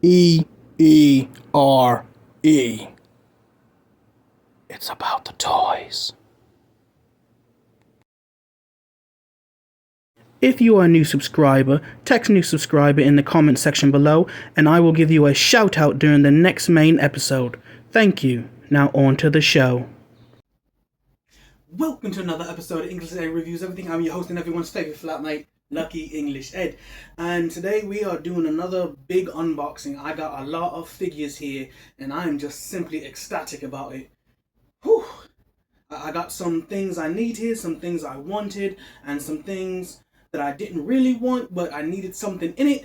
E-E-R-E. It's about the toys. If you are a new subscriber, text new subscriber in the comment section below, and I will give you a shout out during the next main episode. Thank you. Now on to the show. Welcome to another episode of English Ed Reviews Everything. I'm your host and everyone's favorite flatmate, Lucky English Ed. And today we are doing another big unboxing. I got a lot of figures here and I am just simply ecstatic about it. Whew. I got some things I need here, some things I wanted, and some things that I didn't really want, but I needed something in it.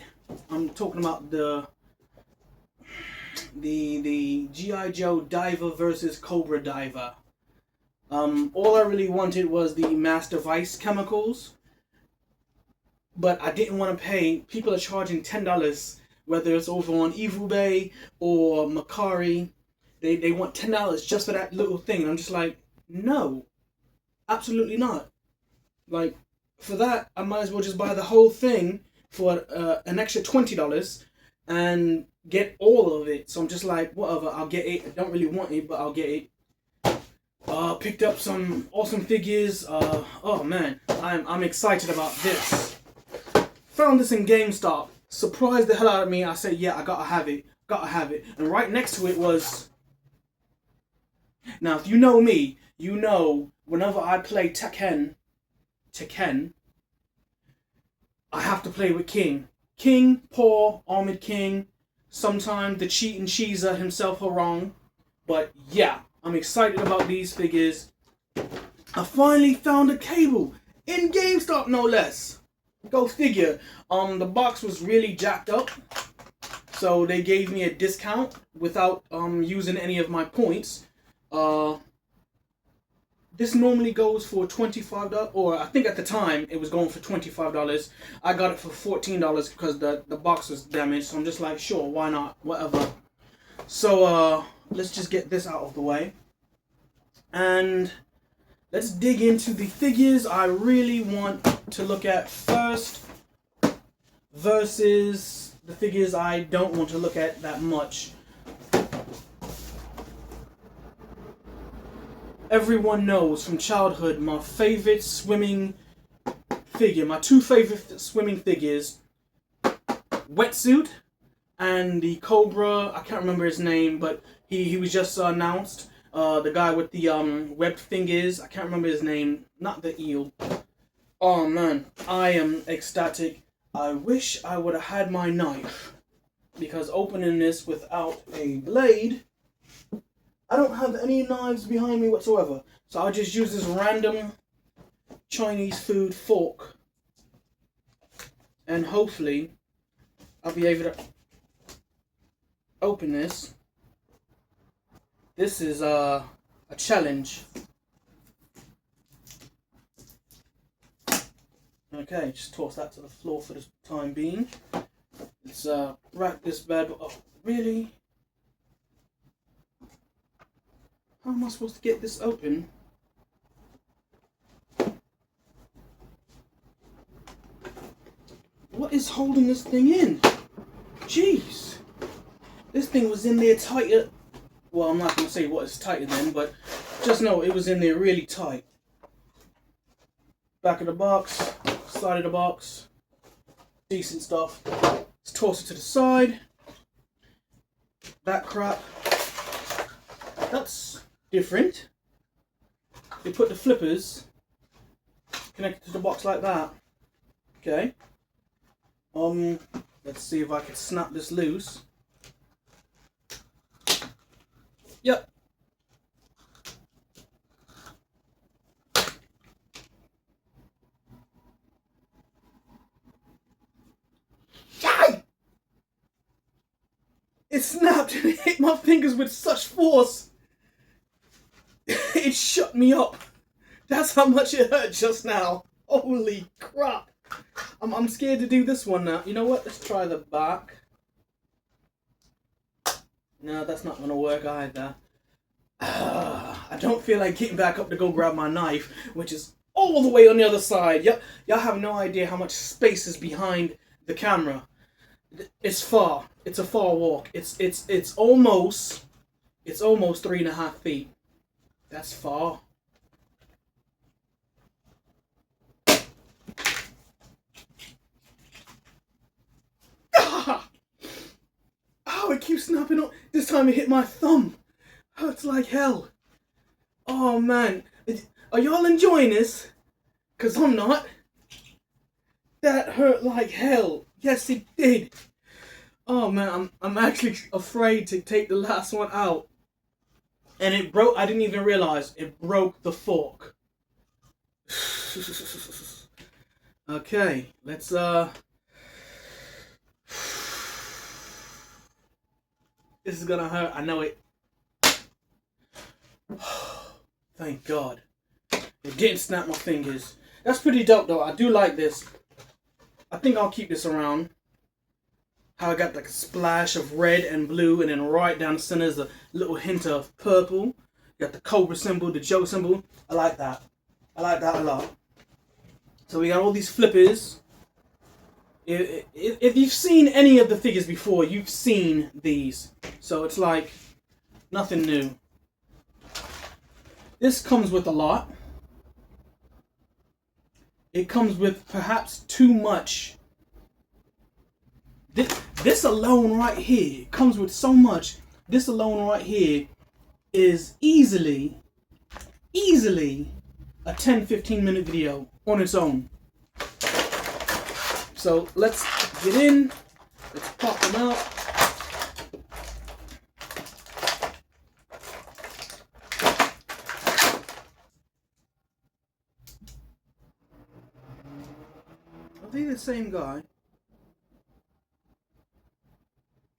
I'm talking about the G.I. Joe Diver versus Cobra Diver. All I really wanted was the Master Vice chemicals, but I didn't want to pay. People are charging $10, whether it's over on eBay or Macari. They want $10 just for that little thing, and I'm just like, no, absolutely not. Like, for that, I might as well just buy the whole thing for an extra $20 and get all of it. So I'm just like, whatever, I'll get it. I don't really want it, but I'll get it. Picked up some awesome figures. Oh man, I'm excited about this. Found this in GameStop. Surprised the hell out of me. I said, yeah, I gotta have it. Gotta have it. And right next to it was... Now, if you know me, you know whenever I play Tekken, I have to play with King. King, Paul, Armored King. Sometimes the cheating cheeser himself Harong. But yeah, I'm excited about these figures. I finally found a cable in GameStop, no less. Go figure. The box was really jacked up, so they gave me a discount without using any of my points. This normally goes for $25, or I think at the time it was going for $25. I got it for $14 because the box was damaged, so I'm just like, sure, why not, whatever. So let's just get this out of the way. And let's dig into the figures I really want to look at first versus the figures I don't want to look at that much. Everyone knows from childhood my favorite swimming figure, my two favorite swimming figures, Wetsuit and the Cobra. I can't remember his name, but he was just announced. The guy with the webbed fingers. I can't remember his name. Not the eel. Oh man, I am ecstatic. I wish I would have had my knife, because opening this without a blade, I don't have any knives behind me whatsoever. So I'll just use this random Chinese food fork, and hopefully I'll be able to open this. This is a challenge. Okay, just toss that to the floor for the time being. Let's wrap this bad boy. Oh, really? How am I supposed to get this open? What is holding this thing in? Jeez. This thing was in there tighter. Well, I'm not going to say what is tighter than, but just know it was in there really tight. Back of the box, side of the box, decent stuff. Let's toss it to the side. That crap, that's different. They put the flippers connected to the box like that. Okay. Let's see if I can snap this loose. Yep. Yay! It snapped and it hit my fingers with such force. It shut me up. That's how much it hurt just now. Holy crap. I'm scared to do this one now. You know what? Let's try the back. No, that's not going to work either. I don't feel like getting back up to go grab my knife, which is all the way on the other side. Y'all have no idea how much space is behind the camera. It's far. It's a far walk. It's almost 3.5 feet. That's far. Ah! Oh, it keeps snapping up. This time it hit my thumb. Hurts like hell. Oh man, are y'all enjoying this? Cause I'm not. That hurt like hell. Yes, it did. Oh man, I'm actually afraid to take the last one out. And it broke. I didn't even realize it broke the fork. Okay, let's This is gonna hurt. I know it. Thank God. It didn't snap my fingers. That's pretty dope though. I do like this. I think I'll keep this around. How I got like a splash of red and blue, and then right down the center is a little hint of purple. You got the Cobra symbol, the Joe symbol. I like that. I like that a lot. So we got all these flippers. If you've seen any of the figures before, you've seen these. So it's like nothing new. This comes with a lot. It comes with perhaps too much. This alone right here comes with so much. This alone right here is easily a 10-15 minute video on its own. So let's get in. Let's pop them out. Are they the same guy?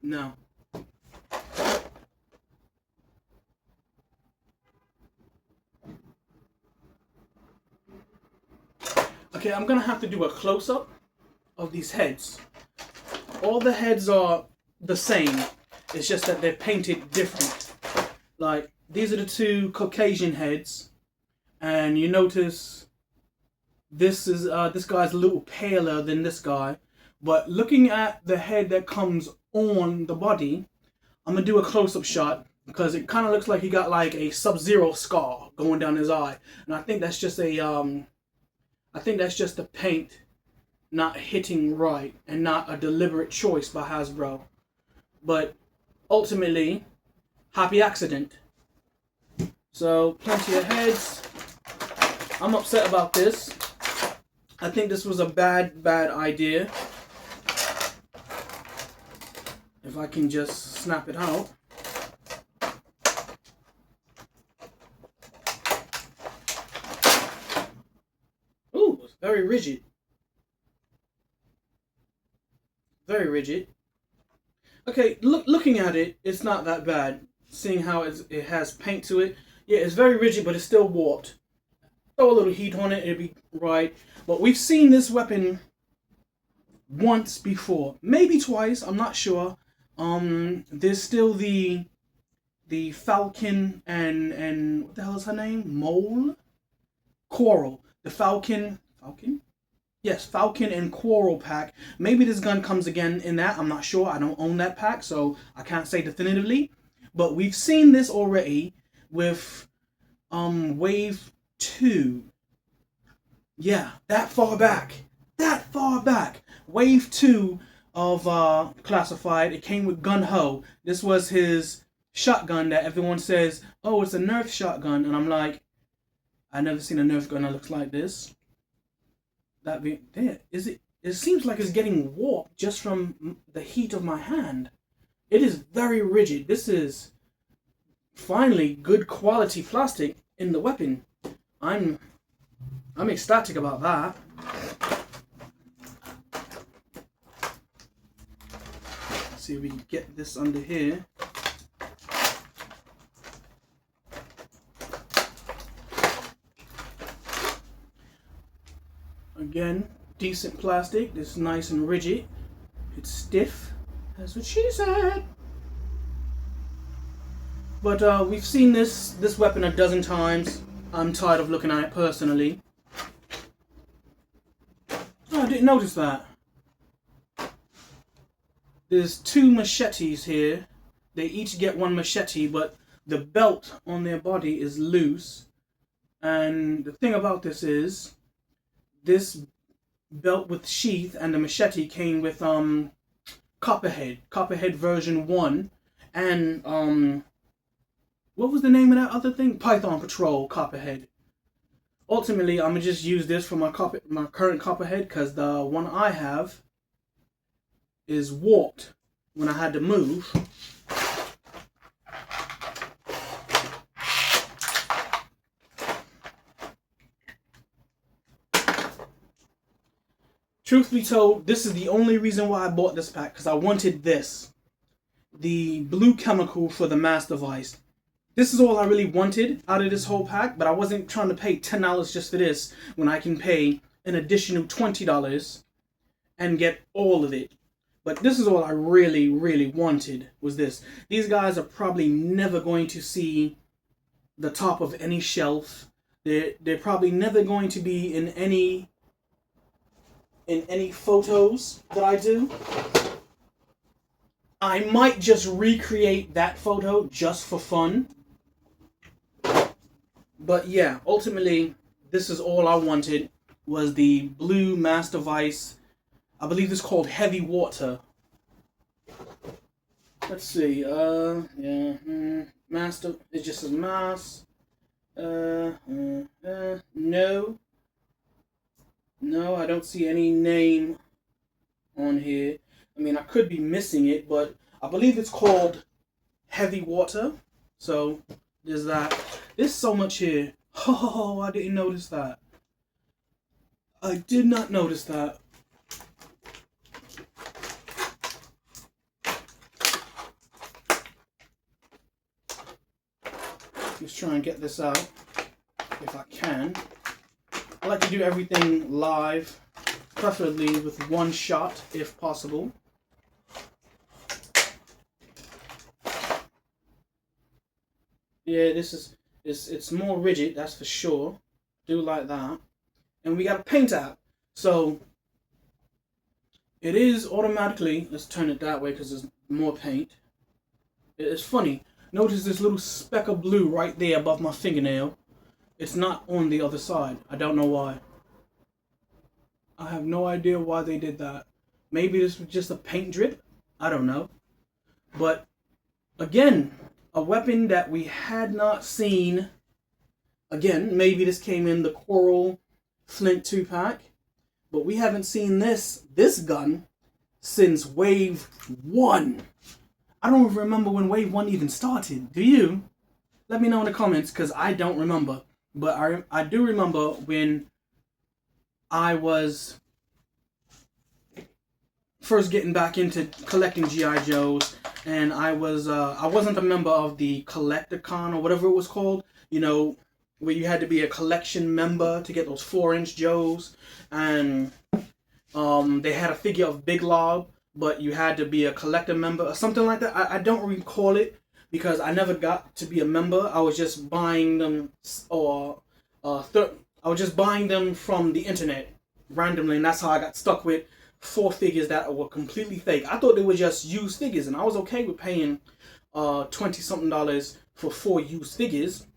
No. Okay, I'm gonna have to do a close-up of these heads. All the heads are the same. It's just that they're painted different. Like, these are the two Caucasian heads. And you notice this guy's a little paler than this guy. But looking at the head that comes on the body, I'm gonna do a close-up shot because it kind of looks like he got like a Sub-Zero scar going down his eye, and I think that's just the paint not hitting right and not a deliberate choice by Hasbro. But ultimately, happy accident. So plenty of heads. I'm upset about this. I think this was a bad idea. If I can just snap it out. Ooh, it's very rigid. Very rigid. Okay, looking at it, it's not that bad. Seeing how it has paint to it. Yeah, it's very rigid, but it's still warped. Throw a little heat on it, it'll be right. But we've seen this weapon once before. Maybe twice, I'm not sure. There's still the Falcon and what the hell is her name? Mole? Coral. The Falcon? Yes, Falcon and Coral pack. Maybe this gun comes again in that. I'm not sure. I don't own that pack, so I can't say definitively. But we've seen this already with Wave 2. Yeah, that far back. That far back. Wave 2 of Classified. It came with Gun Ho. This was his shotgun that everyone says, oh, it's a Nerf shotgun. And I'm like, I've never seen a Nerf gun that looks like this. It seems like it's getting warped just from the heat of my hand. It is very rigid. This is finally good quality plastic in the weapon. I'm ecstatic about that. Let's see if we can get this under here. Again, decent plastic. This is nice and rigid. It's stiff. That's what she said. But we've seen this weapon a dozen times. I'm tired of looking at it personally. Oh, I didn't notice that. There's two machetes here. They each get one machete, but the belt on their body is loose. And the thing about this is, this belt with sheath and the machete came with Copperhead version 1, and what was the name of that other thing? Python Patrol Copperhead. Ultimately, I'm gonna just use this for my current Copperhead, because the one I have is warped when I had to move. Truth be told, this is the only reason why I bought this pack, because I wanted this. The blue chemical for the Master Vice. This is all I really wanted out of this whole pack, but I wasn't trying to pay $10 just for this when I can pay an additional $20 and get all of it. But this is all I really, really wanted, was this. These guys are probably never going to see the top of any shelf. They're probably never going to be in any photos that I do. I might just recreate that photo just for fun. But yeah, ultimately, this is all I wanted, was the blue Master Vice. I believe it's called Heavy Water. Let's see, Master, it just says Mass. No, I don't see any name on here. I mean, I could be missing it, but I believe it's called Heavy Water. So, there's that. There's so much here. Oh, I didn't notice that. I did not notice that. Let's try and get this out, if I can. I like to do everything live, preferably with one shot, if possible. Yeah, it's more rigid, that's for sure. Do like that. And we got a paint app. So it is automatically, let's turn it that way because there's more paint. It's funny. Notice this little speck of blue right there above my fingernail. It's not on the other side. I don't know why. I have no idea why they did that. Maybe this was just a paint drip. I don't know. But again, a weapon that we had not seen. Again, maybe this came in the Coral Flint 2-pack. But we haven't seen this gun since Wave 1. I don't even remember when Wave 1 even started. Do you? Let me know in the comments, because I don't remember. But I do remember when I was first getting back into collecting G.I. Joes, and I wasn't a member of the Collecticon or whatever it was called, you know, where you had to be a collection member to get those 4-inch Joes, and they had a figure of Big Lob, but you had to be a collector member or something like that. I don't recall it, because I never got to be a member. I was just buying them, or I was just buying them from the internet randomly, and that's how I got stuck with 4 figures that were completely fake. I thought they were just used figures, and I was okay with paying $20-something for 4 used figures.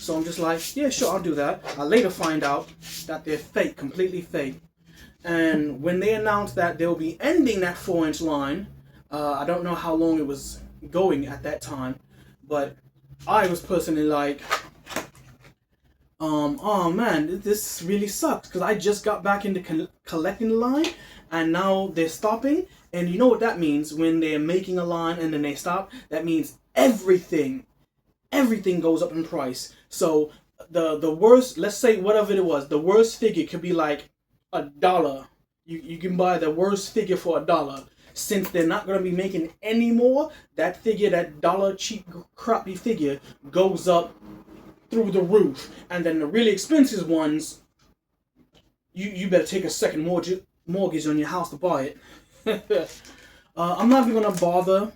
So I'm just like, yeah, sure, I'll do that. I later find out that they're fake, completely fake. And when they announced that they'll be ending that 4-inch line, I don't know how long it was going at that time, but I was personally like, oh man, this really sucks, because I just got back into collecting the line, and now they're stopping. And you know what that means when they're making a line and then they stop? That means everything goes up in price. So the worst, let's say whatever it was, the worst figure could be like $1. You can buy the worst figure for $1. Since they're not going to be making any more, that figure, that $1 cheap crappy figure, goes up through the roof. And then the really expensive ones, you better take a second mortgage on your house to buy it. I'm not even going to bother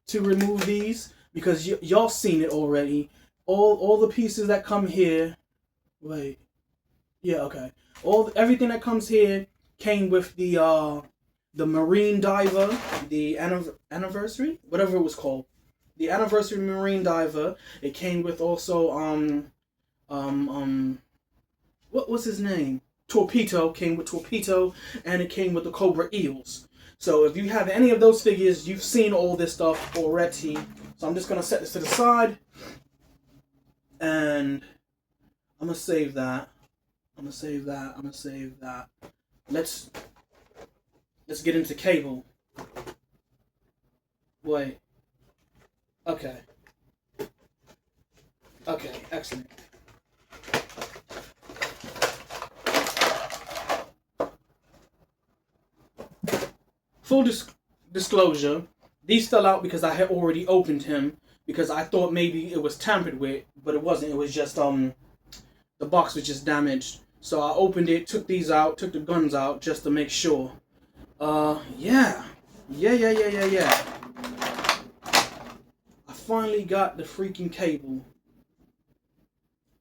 to remove these, because y'all seen it already. All the pieces that come here, everything that comes here came with the the Marine Diver, the anniversary, whatever it was called, the anniversary Marine Diver. It came with also what was his name? Torpedo, came with Torpedo, and it came with the Cobra Eels. So if you have any of those figures, you've seen all this stuff already. So I'm just gonna set this to the side, and I'm gonna save that. I'm gonna save that. I'm gonna save that. Let's get into Cable. Wait. Okay. Okay, excellent. Full disclosure, these fell out because I had already opened him, because I thought maybe it was tampered with, but it wasn't. It was just the box was just damaged. So I opened it, took these out, took the guns out just to make sure. Yeah. I finally got the freaking Cable.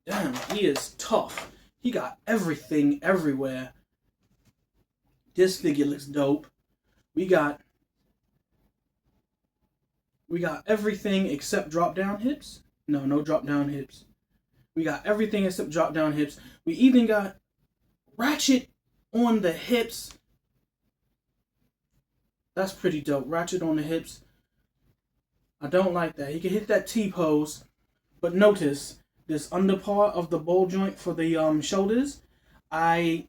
Damn, he is tough. He got everything everywhere. This figure looks dope. We got everything except drop down hips. No drop down hips. We got everything except drop down hips. We even got Ratchet on the hips. That's pretty dope. Ratchet on the hips. I don't like that. He can hit that T-pose, but notice this under part of the ball joint for the shoulders. I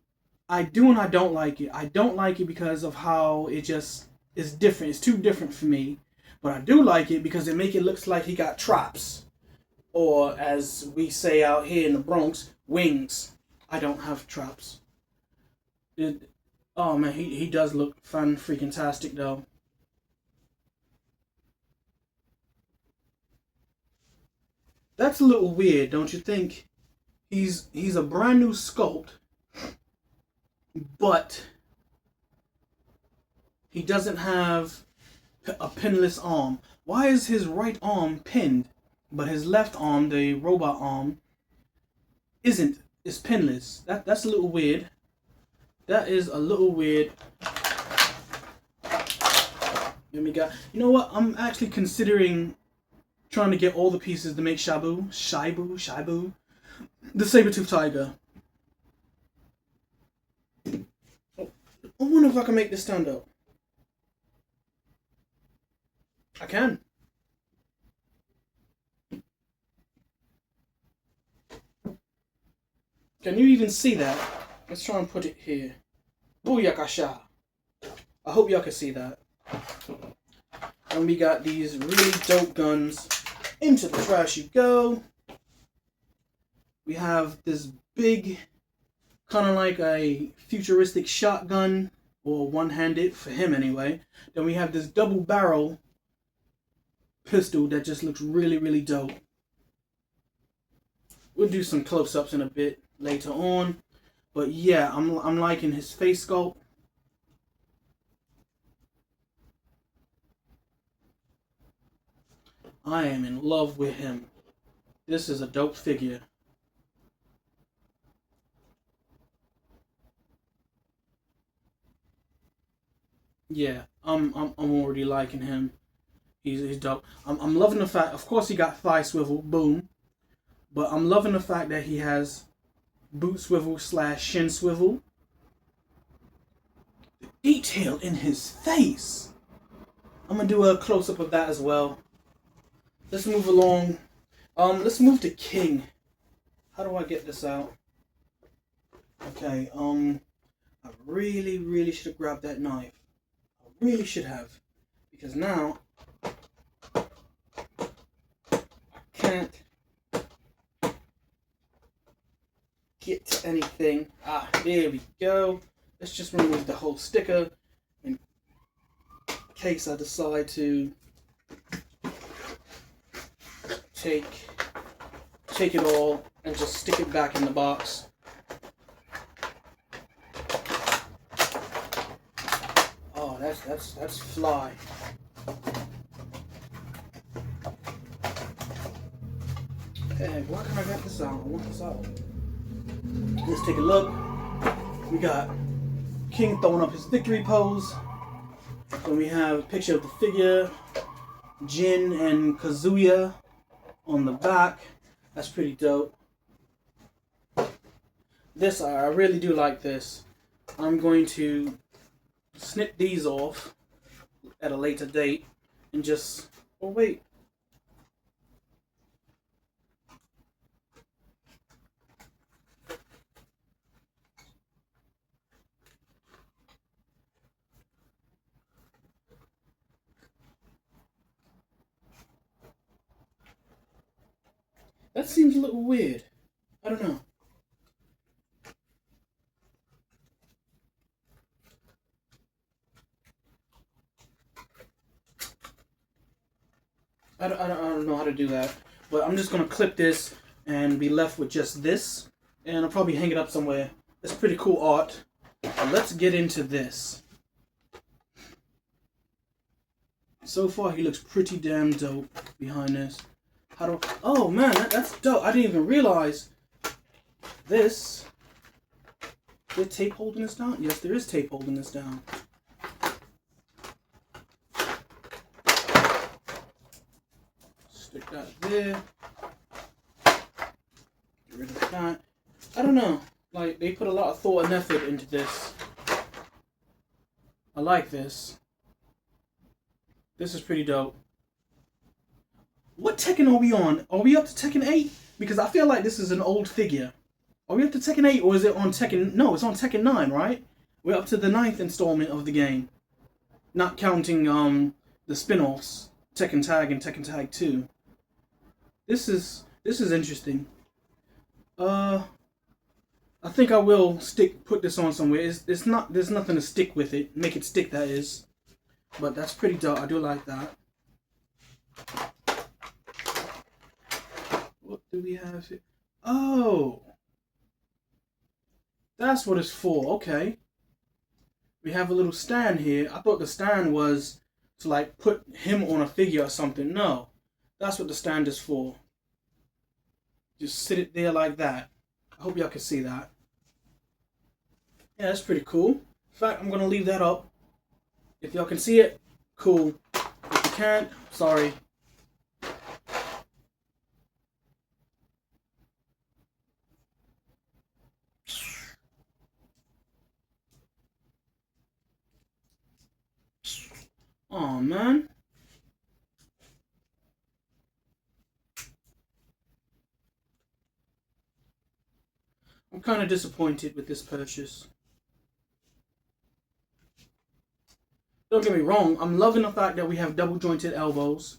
do and I don't like it. I don't like it because of how it just is different. It's too different for me. But I do like it because it make it looks like he got traps. Or as we say out here in the Bronx, wings. I don't have traps. Oh man, he does look fan-freaking-tastic though. That's a little weird, don't you think? He's a brand new sculpt, but he doesn't have a pinless arm. Why is his right arm pinned, but his left arm, the robot arm, isn't? Is pinless. That's a little weird. That is a little weird. Then we got. You know what? I'm actually considering trying to get all the pieces to make Shibu, the saber-tooth tiger. I wonder if I can make this stand up. I can. Can you even see that? Let's try and put it here. Booyakasha. I hope y'all can see that. And we got these really dope guns. Into the trash you go. We have this big, kind of like a futuristic shotgun, or one-handed, for him anyway. Then we have this double barrel pistol that just looks really, really dope. We'll do some close-ups in a bit later on. But yeah, I'm liking his face sculpt. I am in love with him. This is a dope figure. Yeah, I'm already liking him. He's dope. I'm loving the fact, of course he got thigh swivel, boom. But I'm loving the fact that he has boot swivel / shin swivel. The detail in his face. I'm gonna do a close up of that as well. Let's move along. Let's move to King. How do I get this out? Okay, I really should have grabbed that knife. I really should have. Because now I can't get to anything. Ah, there we go. Let's just remove the whole sticker in case I decide to take it all and just stick it back in the box. Oh, that's fly. Hey, why can't I get this out? I want this out. Let's take a look. We got King throwing up his victory pose. Then we have a picture of the figure, Jin and Kazuya on the back. That's pretty dope. This, I really do like this. I'm going to snip these off at a later date and just, oh wait. That seems a little weird. I don't know. I don't know how to do that. But I'm just going to clip this and be left with just this. And I'll probably hang it up somewhere. It's pretty cool art. But let's get into this. So far, he looks pretty damn dope behind this. How do? Oh man, that's dope. I didn't even realize this. Is there tape holding this down? Yes, there is tape holding this down. Stick that there. Get rid of that. I don't know. Like, they put a lot of thought and effort into this. I like this. This is pretty dope. What Tekken are we on? Are we up to Tekken 8? Because I feel like this is an old figure. Are we up to Tekken 8 or is it on Tekken... No, it's on Tekken 9, right? We're up to the 9th installment of the game. Not counting the spin-offs. Tekken Tag and Tekken Tag 2. This is interesting. I think I will put this on somewhere. It's not, there's nothing to stick with it. Make it stick, that is. But that's pretty dope. I do like that. What do we have here? Oh! That's what it's for. Okay. We have a little stand here. I thought the stand was to like put him on a figure or something. No. That's what the stand is for. Just sit it there like that. I hope y'all can see that. Yeah, that's pretty cool. In fact, I'm going to leave that up. If y'all can see it, cool. If you can't, sorry. Oh man. I'm kind of disappointed with this purchase. Don't get me wrong, I'm loving the fact that we have double jointed elbows.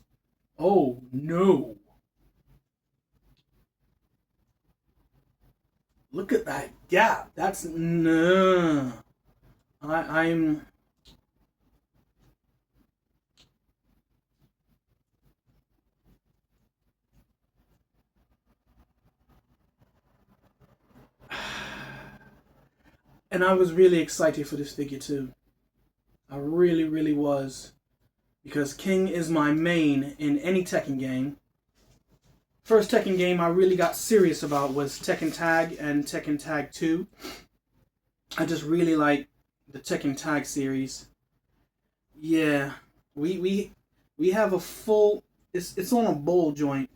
Oh no. Look at that gap. That's no. I'm and I was really excited for this figure too. I really was. Because King is my main in any Tekken game. First Tekken game I really got serious about was Tekken Tag and Tekken Tag 2. I just really like the Tekken Tag series. Yeah, we have a full. It's on a ball joint.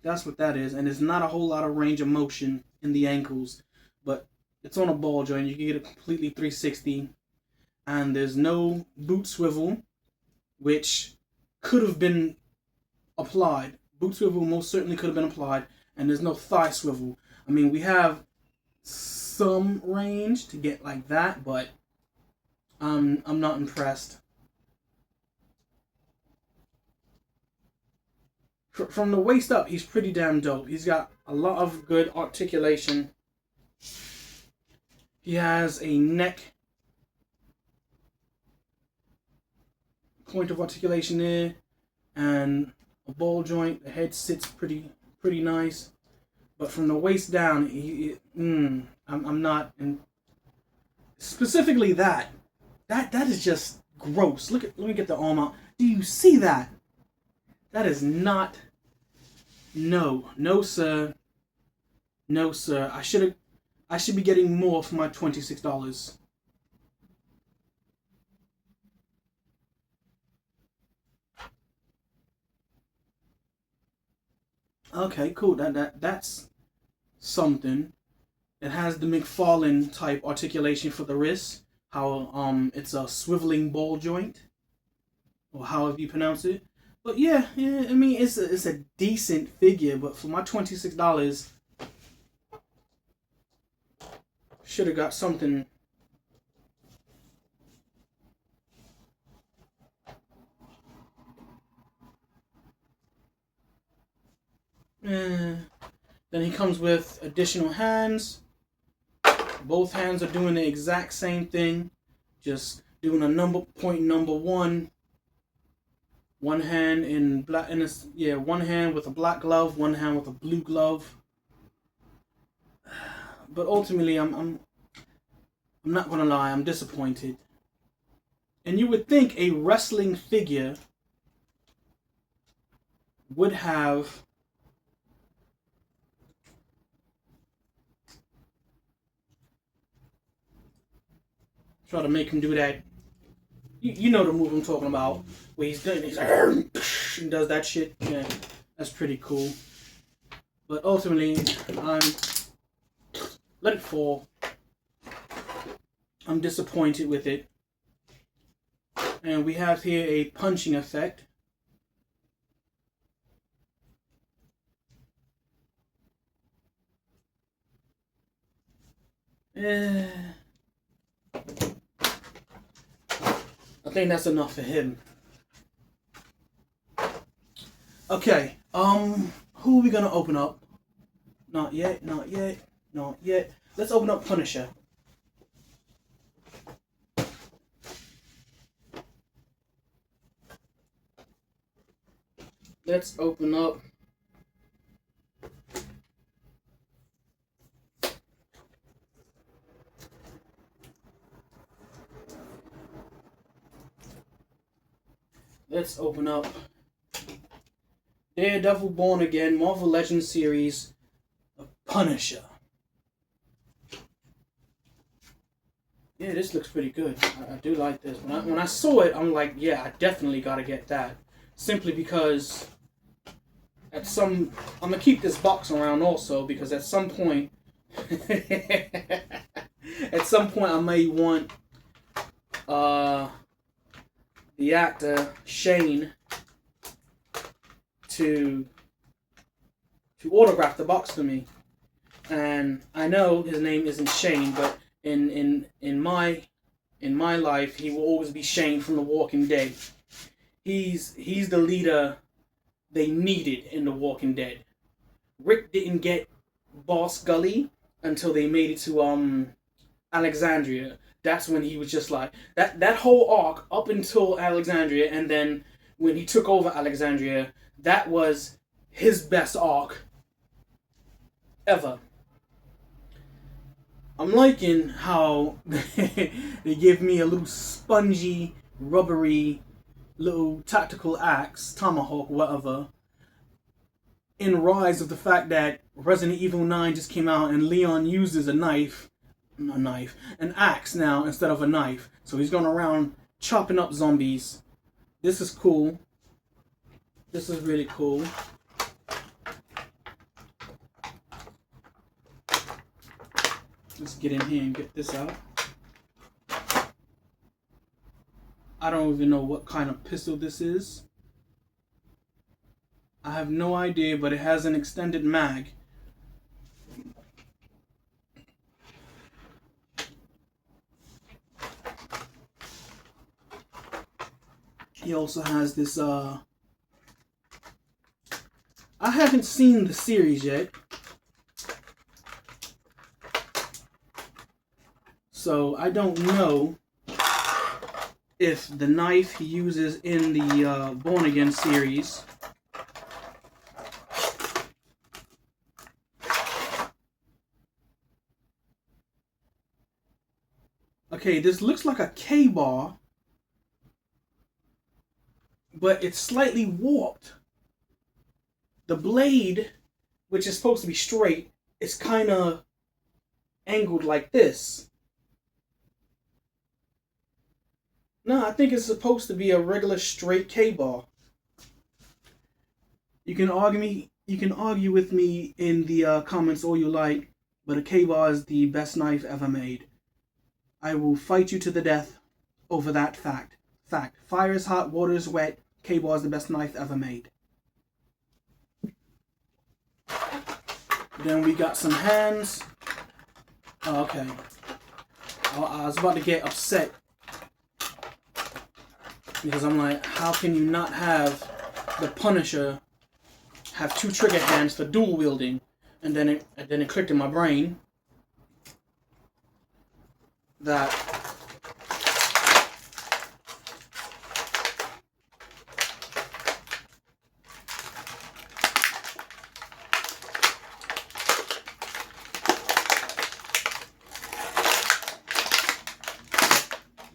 That's what that is, and there's not a whole lot of range of motion in the ankles, but it's on a ball joint. You can get it completely 360, and there's no boot swivel, which could have been applied. Boot swivel most certainly could have been applied, and there's no thigh swivel. I mean, we have some range to get like that, but I'm not impressed. From the waist up, he's pretty damn dope. He's got a lot of good articulation. He has a neck point of articulation there, and a ball joint. The head sits pretty nice, but from the waist down, I'm not. And specifically that is just gross. Let me get the arm out. Do you see that? That is not. No, sir. No, sir. I should be getting more for my $26. Okay, cool. That's something. It has the McFarlane type articulation for the wrist. How it's a swiveling ball joint, or however you pronounce it. But yeah, yeah. I mean, it's a decent figure, but for my $26, should have got something. Eh. Then he comes with additional hands. Both hands are doing the exact same thing, just doing a number one. One hand in black, and yeah, one hand with a black glove, one hand with a blue glove. But ultimately, I'm not gonna lie, I'm disappointed. And you would think a wrestling figure would have try to make him do that. You know the move I'm talking about, where he's like and does that shit. Yeah, that's pretty cool. But ultimately, I'm let it fall. I'm disappointed with it. And we have here a punching effect. I think that's enough for him. Okay, who are we gonna open up? Not yet, not yet, not yet. Let's open up Punisher. Let's open up. Let's open up Daredevil Born Again, Marvel Legends series, Punisher. Yeah, this looks pretty good. I do like this. When I saw it, I'm like, yeah, I definitely gotta get that. Simply because I'm gonna keep this box around also because at some point, I may want the actor Shane to autograph the box for me. And I know his name isn't Shane, but in my life, he will always be Shane from The Walking Dead. He's the leader they needed in The Walking Dead. Rick didn't get Boss Gully until they made it to Alexandria. That's when he was just like that whole arc up until Alexandria, and then when he took over Alexandria, that was his best arc ever. I'm liking how they give me a little spongy, rubbery, little tactical axe, tomahawk, whatever, in rise of the fact that Resident Evil 9 just came out and Leon uses an axe now instead of a knife. So he's going around chopping up zombies. This is cool. This is really cool. Let's get in here and get this out. I don't even know what kind of pistol this is. I have no idea, but it has an extended mag. He also has this, I haven't seen the series yet. So I don't know if the knife he uses in the Born Again series okay, this looks like a K-bar, but it's slightly warped. The blade, which is supposed to be straight, is kind of angled like this. No, I think it's supposed to be a regular straight K-bar. You can You can argue with me in the comments all you like, but a K-bar is the best knife ever made. I will fight you to the death over that fact. Fire is hot, water is wet. K-bar is the best knife ever made. Then we got some hands. Oh, okay. I was about to get upset because I'm like, how can you not have the Punisher have 2 trigger hands for dual wielding? And then it clicked in my brain that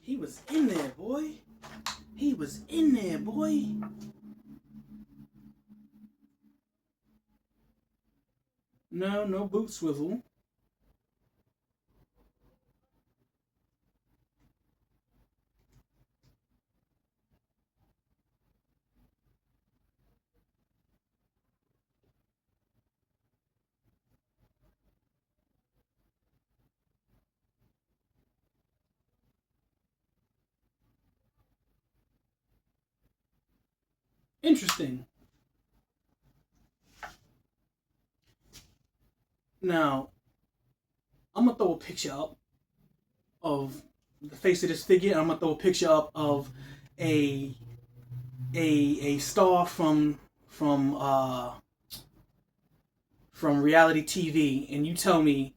he was in there, boy. He was in there, boy. No boot swivel. Interesting. Now, I'm gonna throw a picture up of the face of this figure, and I'm gonna throw a picture up of a star from reality TV, and you tell me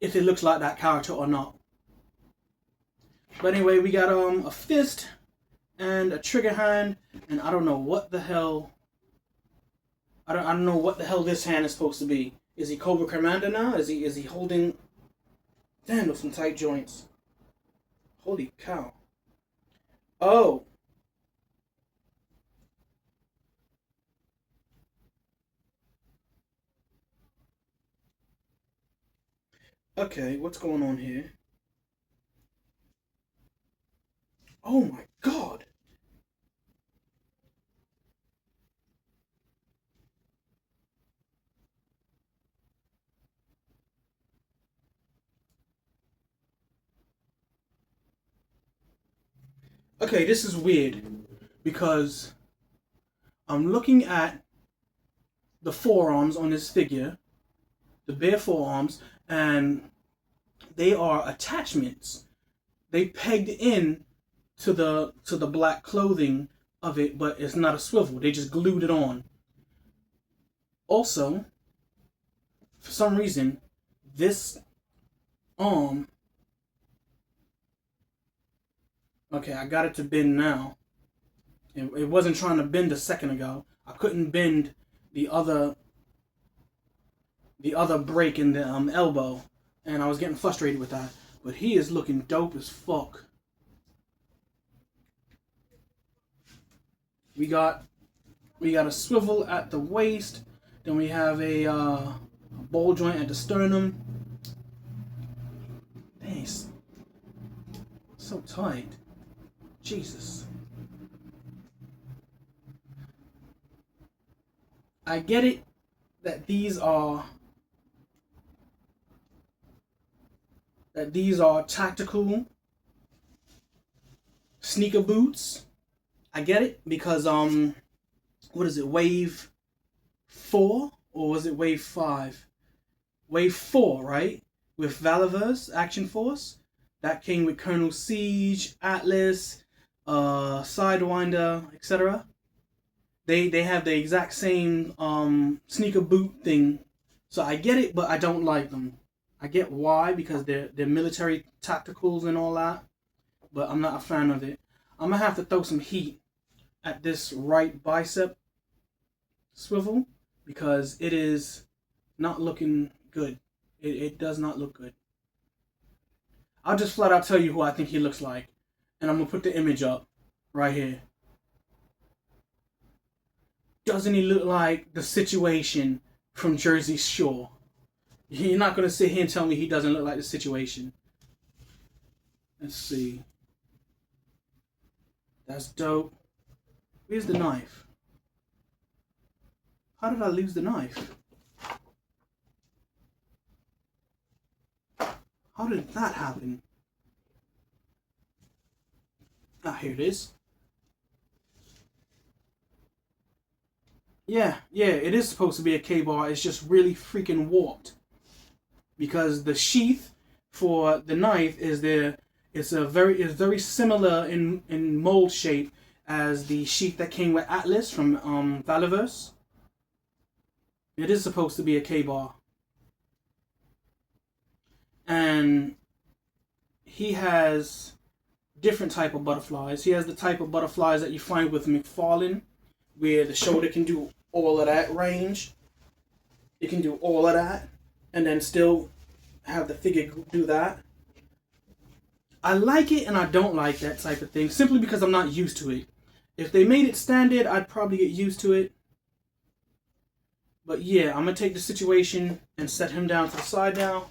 if it looks like that character or not. But anyway, we got a fist and a trigger hand, and I don't know what the hell. I don't know what the hell this hand is supposed to be. Is he Cobra Commander now? Is he holding? Damn, those some tight joints. Holy cow. Oh. Okay, what's going on here? Oh my god. Okay, this is weird because I'm looking at the forearms on this figure, the bare forearms, and they are attachments. They pegged in to the black clothing of it, but it's not a swivel. They just glued it on. Also, for some reason, this arm. Okay, I got it to bend now. It wasn't trying to bend a second ago. I couldn't bend the other break in the elbow, and I was getting frustrated with that. But he is looking dope as fuck. We got a swivel at the waist. Then we have a ball joint at the sternum. Dang, so tight. Jesus. I get it that these are tactical sneaker boots. I get it because what is it, wave 4 or was it wave 5? Wave 4, right? With Valorverse Action Force. That came with Colonel Siege, Atlas, Sidewinder, etc. They have the exact same sneaker boot thing. So I get it, but I don't like them. I get why, because they're military tacticals and all that, but I'm not a fan of it. I'm gonna have to throw some heat at this right bicep swivel because it is not looking good. It does not look good. I'll just flat out tell you who I think he looks like, and I'm gonna put the image up right here. Doesn't he look like the Situation from Jersey Shore? You're not gonna sit here and tell me he doesn't look like the Situation. Let's see. That's dope. Where's the knife? How did I lose the knife? How did that happen? Ah, here it is. Yeah, it is supposed to be a K-bar. It's just really freaking warped. Because the sheath for the knife is very similar in mold shape as the sheath that came with Atlas from Valiverse. It is supposed to be a K-bar. And he has different type of butterflies. He has the type of butterflies that you find with McFarlane, where the shoulder can do all of that range. It can do all of that, and then still have the figure do that. I like it and I don't like that type of thing, simply because I'm not used to it. If they made it standard, I'd probably get used to it. But yeah, I'm going to take the situation and set him down to the side now.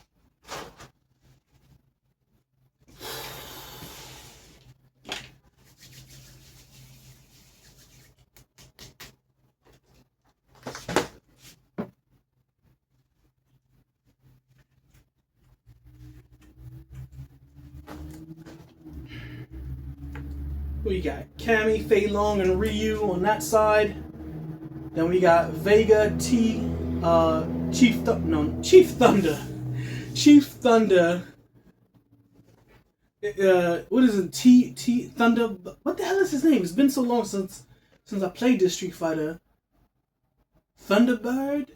We got Cammy, Fei Long, and Ryu on that side. Then we got Vega, Chief Thunder. Chief Thunder. What is it? T Thunder. What the hell is his name? It's been so long since I played this Street Fighter. Thunderbird.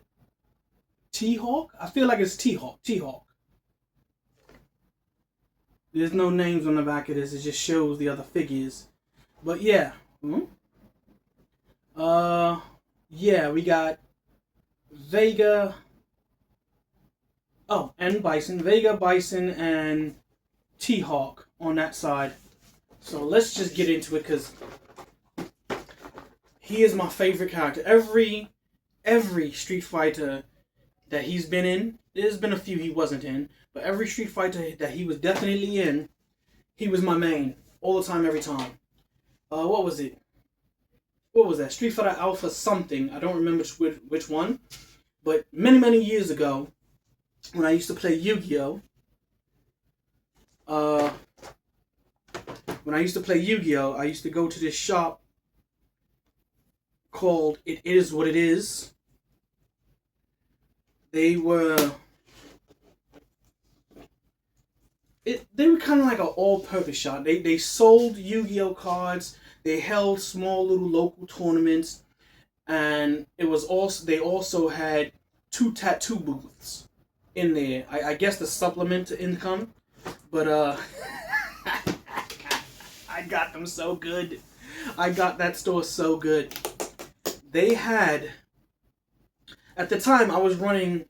T-Hawk. I feel like it's T-Hawk. T-Hawk. There's no names on the back of this. It just shows the other figures. But yeah. Yeah, we got Vega. Oh, and Bison. Vega, Bison, and T-Hawk on that side. So let's just get into it, because he is my favorite character. Every Street Fighter that he's been in, there's been a few he wasn't in, but every Street Fighter that he was definitely in, he was my main. All the time, every time. What was it? What was that? Street Fighter Alpha something. I don't remember which one. But many years ago, when I used to play Yu-Gi-Oh! When I used to play Yu-Gi-Oh! I used to go to this shop called It Is What It Is. They were kind of like an all-purpose shop. They sold Yu-Gi-Oh! Cards. They held small little local tournaments, and it was also they also had 2 tattoo booths in there. I guess to supplement to income, but I got them so good. I got that store so good. They had, at the time I was running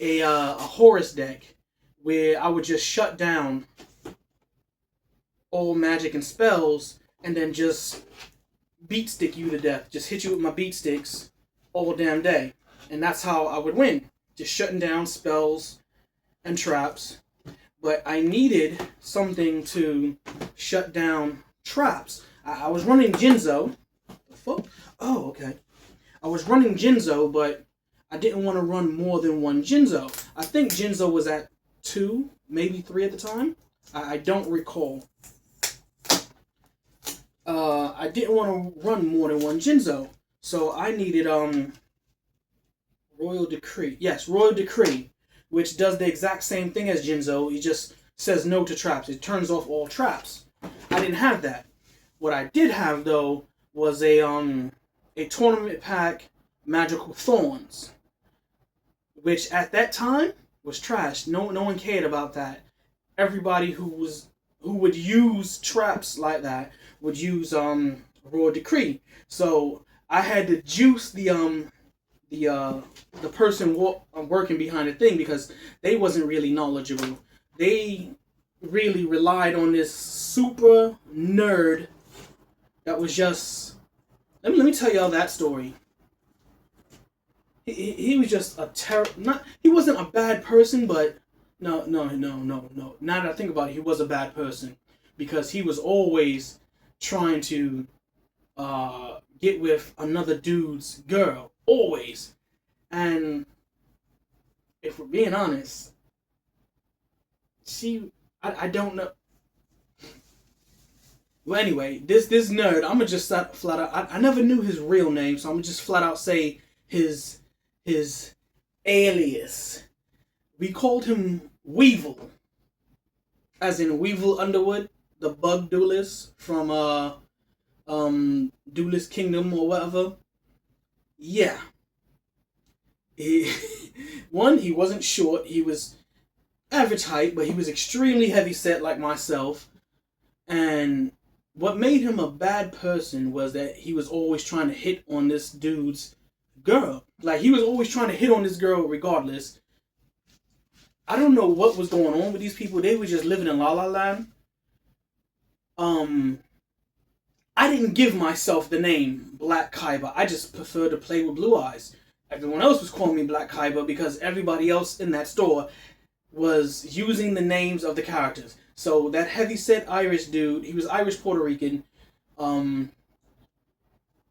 a Horus deck where I would just shut down all magic and spells, and then just beat stick you to death. Just hit you with my beat sticks all damn day. And that's how I would win. Just shutting down spells and traps. But I needed something to shut down traps. I was running Jinzo. The fuck? Oh, okay. I was running Jinzo, but I didn't want to run more than one Jinzo. I think Jinzo was at 2, maybe 3 at the time. I don't recall. I didn't want to run more than one Jinzo, so I needed Royal Decree. Yes, Royal Decree, which does the exact same thing as Jinzo. It just says no to traps. It turns off all traps. I didn't have that. What I did have though was a tournament pack Magical Thorns, which at that time was trash. No one cared about that. Everybody who would use traps like that would use Royal Decree. So I had to juice the person working behind the thing, because they wasn't really knowledgeable. They really relied on this super nerd that was just, let me tell y'all that story. He was just he wasn't a bad person, but no. Now that I think about it, he was a bad person, because he was always trying to get with another dude's girl. Always. And if we're being honest, I don't know. Well, anyway, this nerd, I'm gonna just flat out. I never knew his real name, so I'm gonna just flat out say his alias. We called him Weevil, as in Weevil Underwood, the bug duelist from Duelist Kingdom or whatever. Yeah, he, he wasn't short. He was average height, but he was extremely heavy set like myself. And what made him a bad person was that he was always trying to hit on this dude's girl. Like, he was always trying to hit on this girl regardless. I don't know what was going on with these people. They were just living in La La Land. I didn't give myself the name Black Kaiba. I just prefer to play with Blue Eyes. Everyone else was calling me Black Kaiba because everybody else in that store was using the names of the characters. So that heavyset Irish dude, he was Irish Puerto Rican.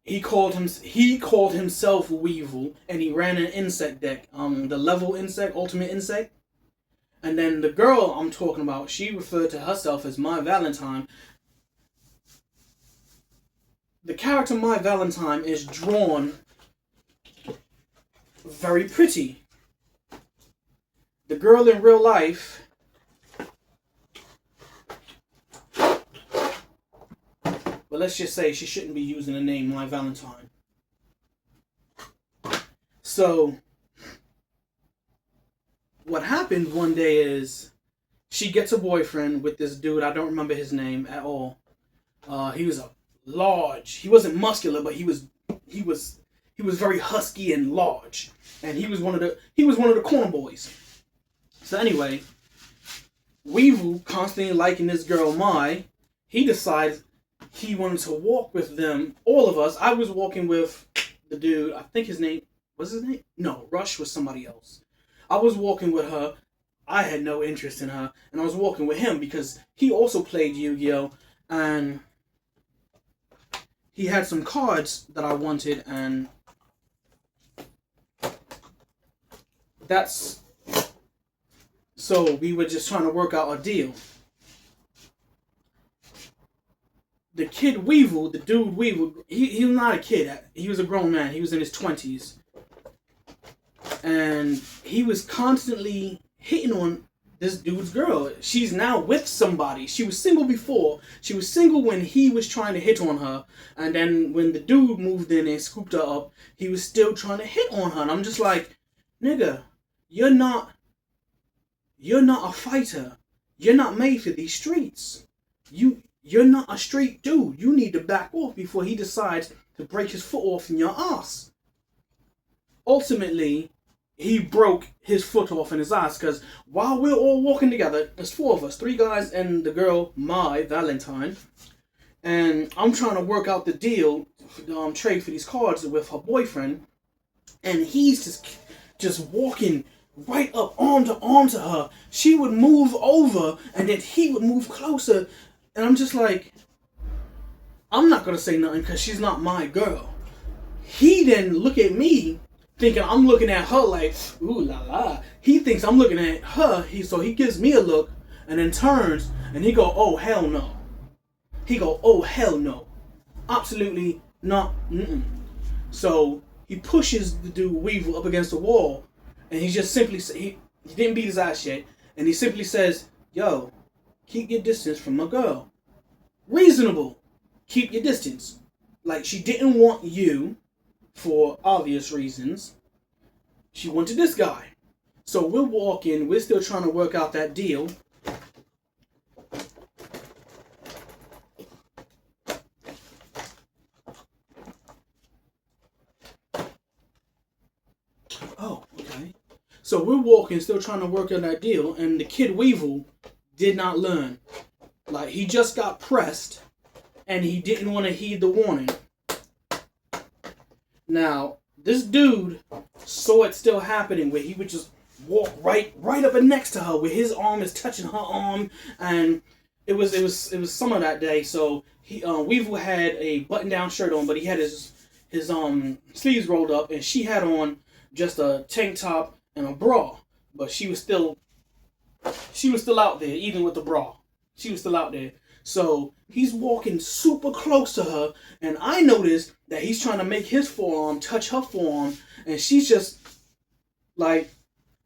He called himself Weevil, and he ran an insect deck, the level insect, ultimate insect. And then the girl I'm talking about, she referred to herself as My Valentine. The character My Valentine is drawn very pretty. The girl in real life, but let's just say she shouldn't be using the name My Valentine. So, what happened one day is she gets a boyfriend with this dude. I don't remember his name at all. He was a large. He wasn't muscular, but he was very husky and large. And he was one of the corner boys. So anyway, Weevil, constantly liking this girl Mai, he decides he wanted to walk with them, all of us. I was walking with the dude, I think his name, was his name? No, Rush was somebody else. I was walking with her. I had no interest in her. And I was walking with him because he also played Yu-Gi-Oh! And he had some cards that I wanted, and that's... So we were just trying to work out a deal. The kid Weevil, the dude Weevil, he was not a kid. He was a grown man. He was in his 20s. And he was constantly hitting on this dude's girl. She's now with somebody. She was single before. She was single when he was trying to hit on her. And then when the dude moved in and scooped her up, he was still trying to hit on her. And I'm just like, nigga, you're not a fighter. You're not made for these streets. You're not a street dude. You need to back off before he decides to break his foot off in your ass. Ultimately, he broke his foot off in his ass because while we're all walking together, there's 4 of us, 3 guys and the girl, My Valentine, and I'm trying to work out the deal, trade for these cards with her boyfriend, and he's just walking right up arm to her. She would move over, and then he would move closer, and I'm just like, I'm not going to say nothing because she's not my girl. He then look at me thinking I'm looking at her like, ooh la la. He thinks I'm looking at her, so he gives me a look and then turns and he go, oh hell no. He go, oh hell no. Absolutely not. Mm-mm. So he pushes the dude Weevil up against the wall and he just simply, he didn't beat his ass yet, and he simply says, yo, keep your distance from my girl. Reasonable. Keep your distance. Like, she didn't want you for obvious reasons. She wanted this guy. So we're walking, we're still trying to work out that deal. Oh, okay. So we're walking, still trying to work out that deal, and the kid Weevil did not learn. Like, he just got pressed, and he didn't want to heed the warning. Now, this dude saw it still happening, where he would just walk right up and next to her, where his arm is touching her arm, and it was summer that day, so Weevil had a button-down shirt on, but he had his sleeves rolled up, and she had on just a tank top and a bra, but she was still out there, even with the bra. She was still out there. So he's walking super close to her, and I noticed that he's trying to make his forearm touch her forearm, and she's just like,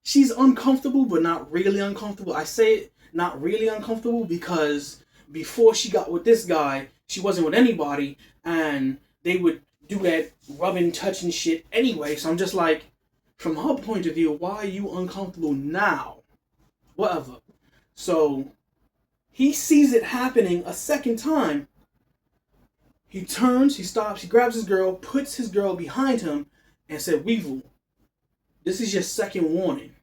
she's uncomfortable, but not really uncomfortable. I say it not really uncomfortable because before she got with this guy, she wasn't with anybody, and they would do that rubbing, touching shit anyway. So I'm just like, from her point of view, why are you uncomfortable now? Whatever. So he sees it happening a second time. He turns, he stops, he grabs his girl, puts his girl behind him, and said, Weevil, this is your second warning.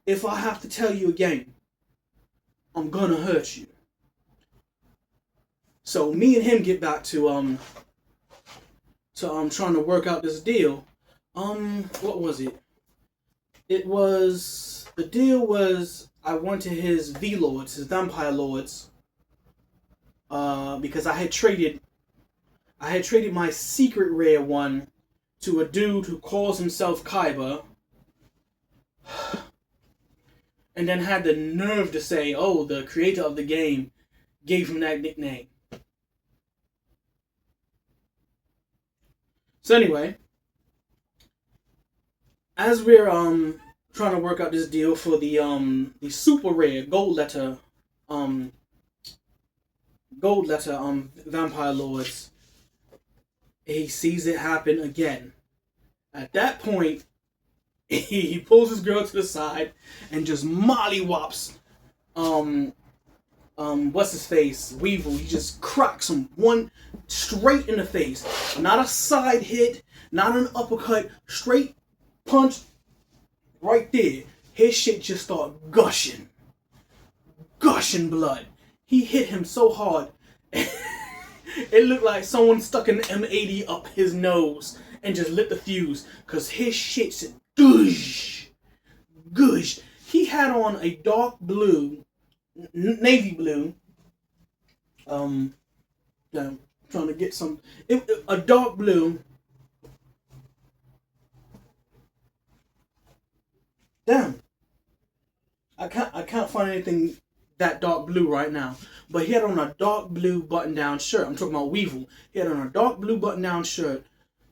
If I have to tell you again, I'm gonna hurt you. So me and him get back to trying to work out this deal. What was it? The deal was I went to his V-Lords, his Vampire Lords, because I had traded my secret rare one to a dude who calls himself Kaiba, and then had the nerve to say, oh, the creator of the game gave him that nickname. So anyway, as we're trying to work out this deal for the super rare gold letter Vampire Lords, he sees it happen again. At that point, he pulls his girl to the side and just mollywops what's his face, Weevil. He just cracks him one straight in the face. Not a side hit, not an uppercut, straight punch right there. His shit just started gushing blood. He hit him so hard it looked like someone stuck an M80 up his nose and just lit the fuse, cause his shit said gush. He had on a dark blue, navy blue, I'm trying to get some, a dark blue, damn, I can't find anything that dark blue right now, but he had on a dark blue button-down shirt. I'm talking about Weevil. He had on a dark blue button-down shirt.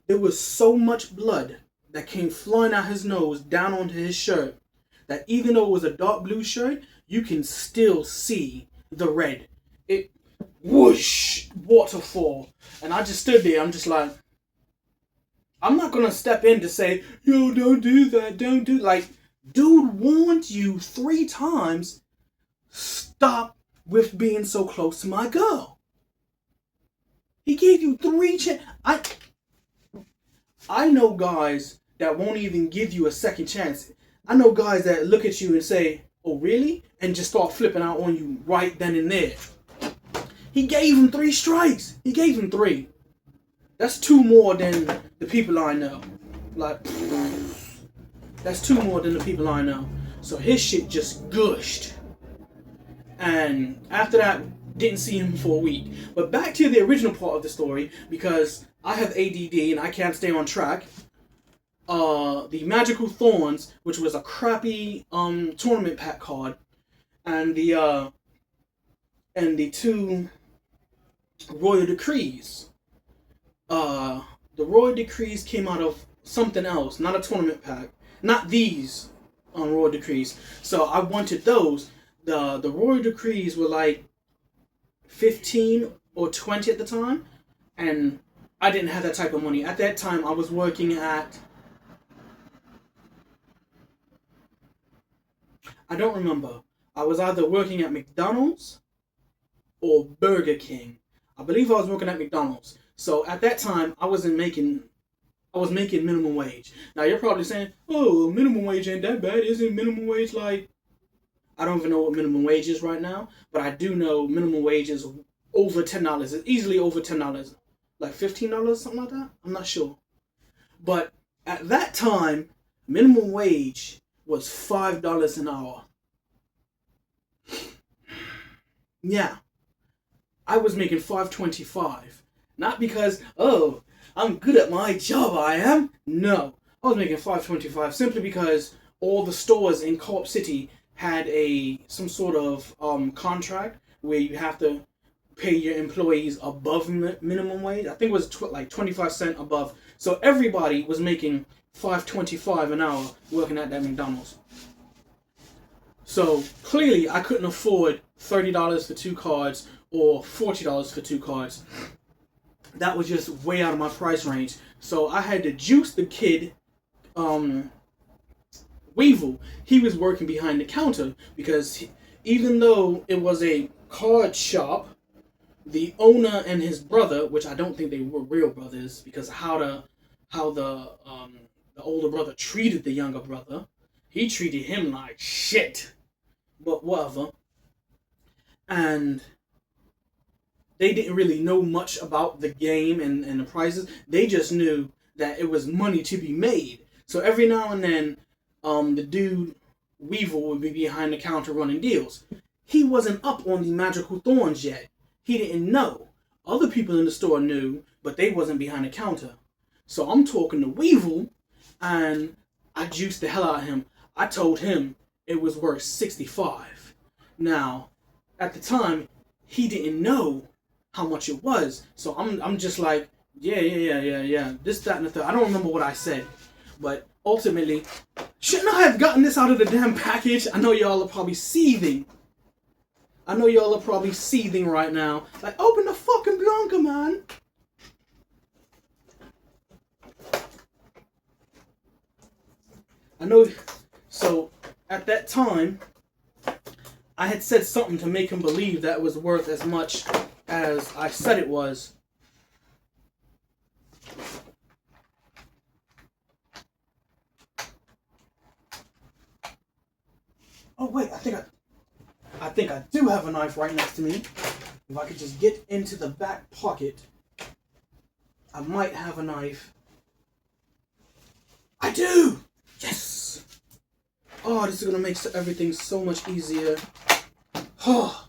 There was so much blood that came flying out his nose down onto his shirt that even though it was a dark blue shirt, you can still see the red. It whoosh, waterfall. And I just stood there. I'm just like, I'm not gonna step in to say, yo, don't do that, don't do, like, dude warned you 3 times. Stop with being so close to my girl. He gave you 3 chances. I know guys that won't even give you a second chance. I know guys that look at you and say, oh really? And just start flipping out on you right then and there. He gave him 3 strikes. He gave him 3. That's 2 more than the people I know. Like, that's 2 more than the people I know. So his shit just gushed. And after that, didn't see him for a week. But back to the original part of the story, because I have ADD and I can't stay on track. The Magical Thorns, which was a crappy tournament pack card, and the 2 Royal Decrees. The Royal Decrees came out of something else, not a tournament pack. Not these Royal Decrees. So I wanted those. The Royal Decrees were like 15 or 20 at the time, and I didn't have that type of money. At that time, I was working at, I don't remember. I was either working at McDonald's or Burger King. I believe I was working at McDonald's. So at that time, I was making minimum wage. Now you're probably saying, oh, minimum wage ain't that bad. Isn't minimum wage like, I don't even know what minimum wage is right now, but I do know minimum wage is over $10. It's easily over $10. Like $15, something like that? I'm not sure. But at that time, minimum wage was $5 an hour. Yeah. I was making $5.25. Not because, oh, I'm good at my job, I am. No. I was making $5.25 simply because all the stores in Co-op City had some sort of contract where you have to pay your employees above minimum wage. I think it was like 25 cents above. So everybody was making $5.25 an hour working at that McDonald's. So clearly I couldn't afford $30 for 2 cards or $40 for 2 cards. That was just way out of my price range. So I had to juice the kid, Weevil. He was working behind the counter because even though it was a card shop, the owner and his brother, which I don't think they were real brothers because how the older brother treated the younger brother, he treated him like shit. But whatever. And they didn't really know much about the game and the prizes. They just knew that it was money to be made. So every now and then, the dude Weevil would be behind the counter running deals. He wasn't up on the magical thorns yet. He didn't know. Other people in the store knew, but they wasn't behind the counter. So I'm talking to Weevil, and I juiced the hell out of him. I told him it was worth $65. Now, at the time, he didn't know how much it was. So I'm just like, yeah. This, that, and the third. I don't remember what I said. But ultimately, shouldn't I have gotten this out of the damn package? I know y'all are probably seething. Right now. Like, open the fucking Blanca, man. I know. So, at that time, I had said something to make him believe that it was worth as much as I said it was. Oh wait, I think I do have a knife right next to me. If I could just get into the back pocket, I might have a knife. I do! Yes! Oh, this is gonna make everything so much easier. Oh.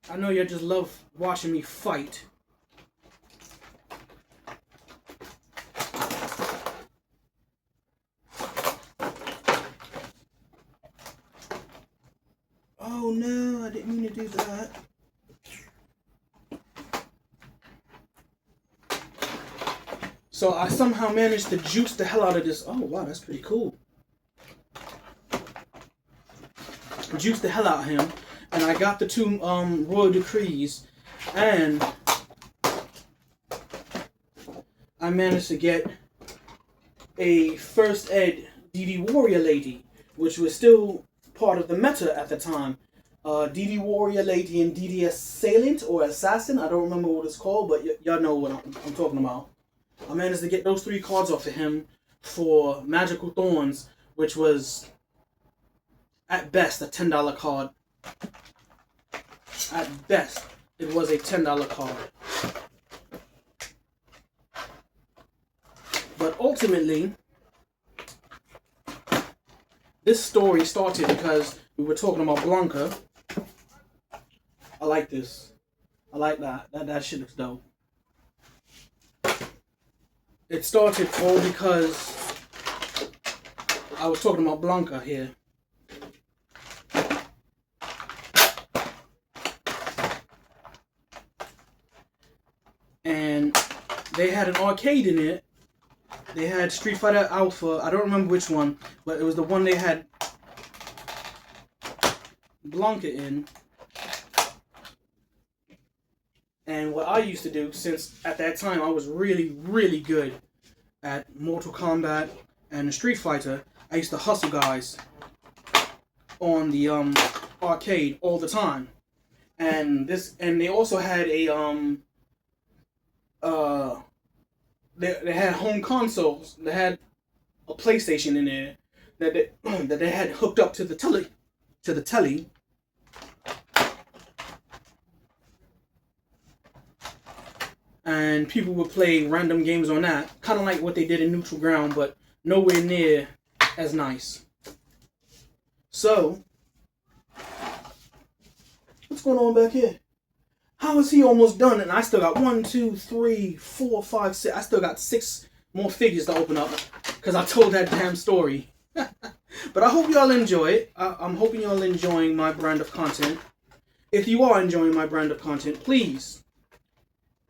I know you just love watching me fight. Oh no, I didn't mean to do that. So I somehow managed to juice the hell out of this. Oh wow, that's pretty cool. Juice the hell out of him. And I got the 2 Royal Decrees. And I managed to get a First Ed DD Warrior Lady, which was still part of the meta at the time. DD Warrior Lady and DD Assailant or Assassin. I don't remember what it's called, but y'all know what I'm talking about. I managed to get those 3 cards off of him for Magical Thorns, which was at best a $10 card. At best, it was a $10 card. But ultimately, this story started because we were talking about Blanca. I like this. I like that. That shit looks dope. It started all because I was talking about Blanca here. And they had an arcade in it. They had Street Fighter Alpha. I don't remember which one, but it was the one they had Blanca in. And what I used to do, since at that time I was really, really good at Mortal Kombat and Street Fighter, I used to hustle guys on the arcade all the time. And they also had a they had home consoles. They had a PlayStation in there that they had hooked up to the telly. And people would play random games on that, kind of like what they did in Neutral Ground, but nowhere near as nice. So, what's going on back here? how is he almost done? And I still got 1, 2, 3, 4, 5, 6. I still got 6 more figures to open up because I told that damn story. But I hope y'all enjoy it. I'm hoping y'all enjoying my brand of content. If you are enjoying my brand of content, please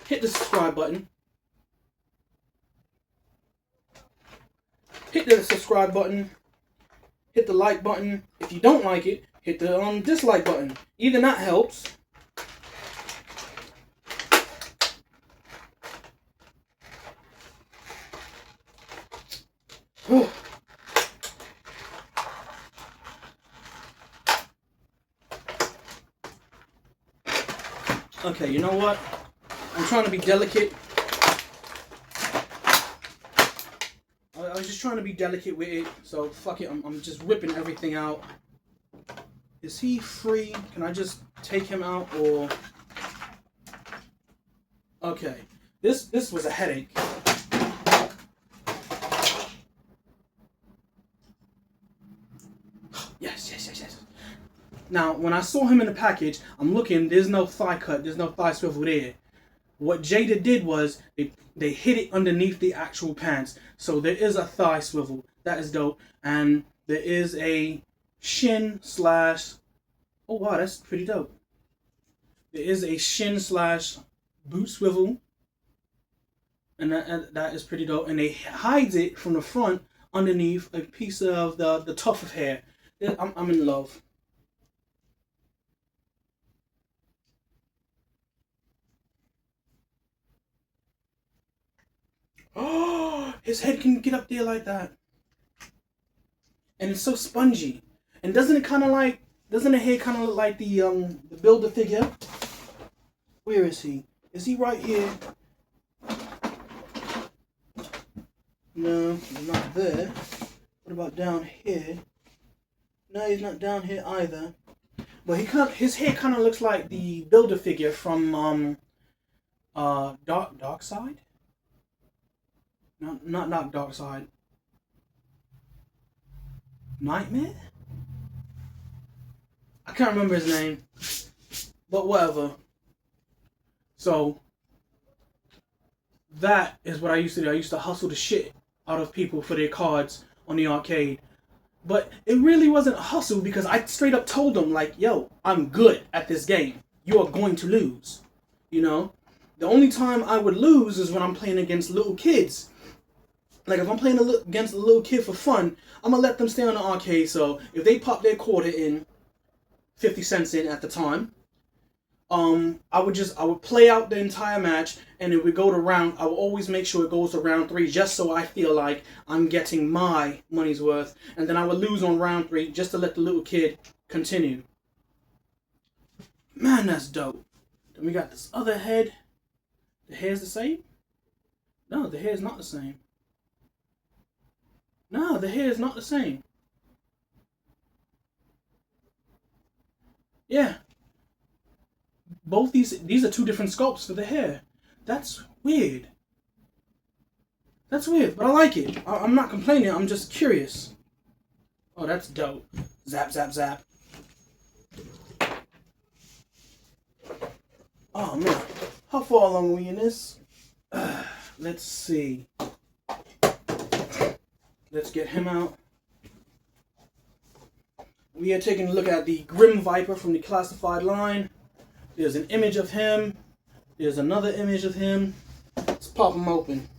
hit the subscribe button. Hit the subscribe button. Hit the like button. If you don't like it, hit the dislike button. Even that helps. Okay, you know what? I'm trying to be delicate. I was just trying to be delicate with it, so fuck it. I'm just whipping everything out. Is he free? Can I just take him out, or... Okay. This was a headache. Yes. Now, when I saw him in the package, I'm looking, there's no thigh cut, there's no thigh swivel there. What Jada did was, they hid it underneath the actual pants. So there is a thigh swivel. That is dope. And there is a shin slash... Oh wow, that's pretty dope. There is a shin slash boot swivel. And that is pretty dope. And they hides it from the front underneath a piece of the tuft of hair. I'm in love. Oh, his head can get up there like that. And it's so spongy. And doesn't the hair kind of look like the Builder figure? Where is he? Is he right here? No, he's not there. What about down here? No, he's not down here either. But his hair kind of looks like the Builder figure from Dark Side? No, not Dark Side. Nightmare? I can't remember his name. But whatever. So, that is what I used to do. I used to hustle the shit out of people for their cards on the arcade. But it really wasn't a hustle because I straight up told them, like, yo, I'm good at this game. You are going to lose. You know? The only time I would lose is when I'm playing against little kids. Like, if I'm playing against a little kid for fun, I'm going to let them stay on the arcade. So, if they pop their quarter in, 50 cents in at the time, I would play out the entire match, and if we go to round, I will always make sure it goes to round 3, just so I feel like I'm getting my money's worth, and then I would lose on round 3, just to let the little kid continue. Man, that's dope. Then we got this other head. The hair's the same? No, the hair's not the same. No, the hair is not the same. Yeah. Both these are 2 different sculpts for the hair. That's weird. That's weird, but I like it. I'm not complaining, I'm just curious. Oh, that's dope. Zap, zap, zap. Oh, man. How far along are we in this? Let's see. Let's get him out. We are taking a look at the Grim Viper from the classified line. There's an image of him. There's another image of him. Let's pop him open.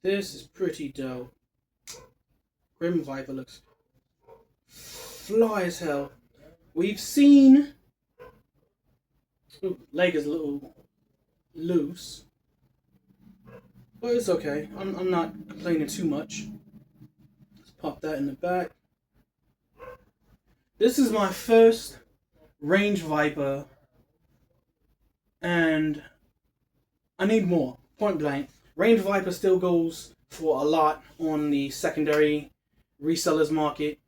This is pretty dope. Grim Viper looks fly as hell. We've seen... Ooh, leg is a little loose. But it's okay. I'm not complaining too much. Let's pop that in the back. This is my first Range Viper. And I need more. Point blank. Range Viper still goes for a lot on the secondary resellers market.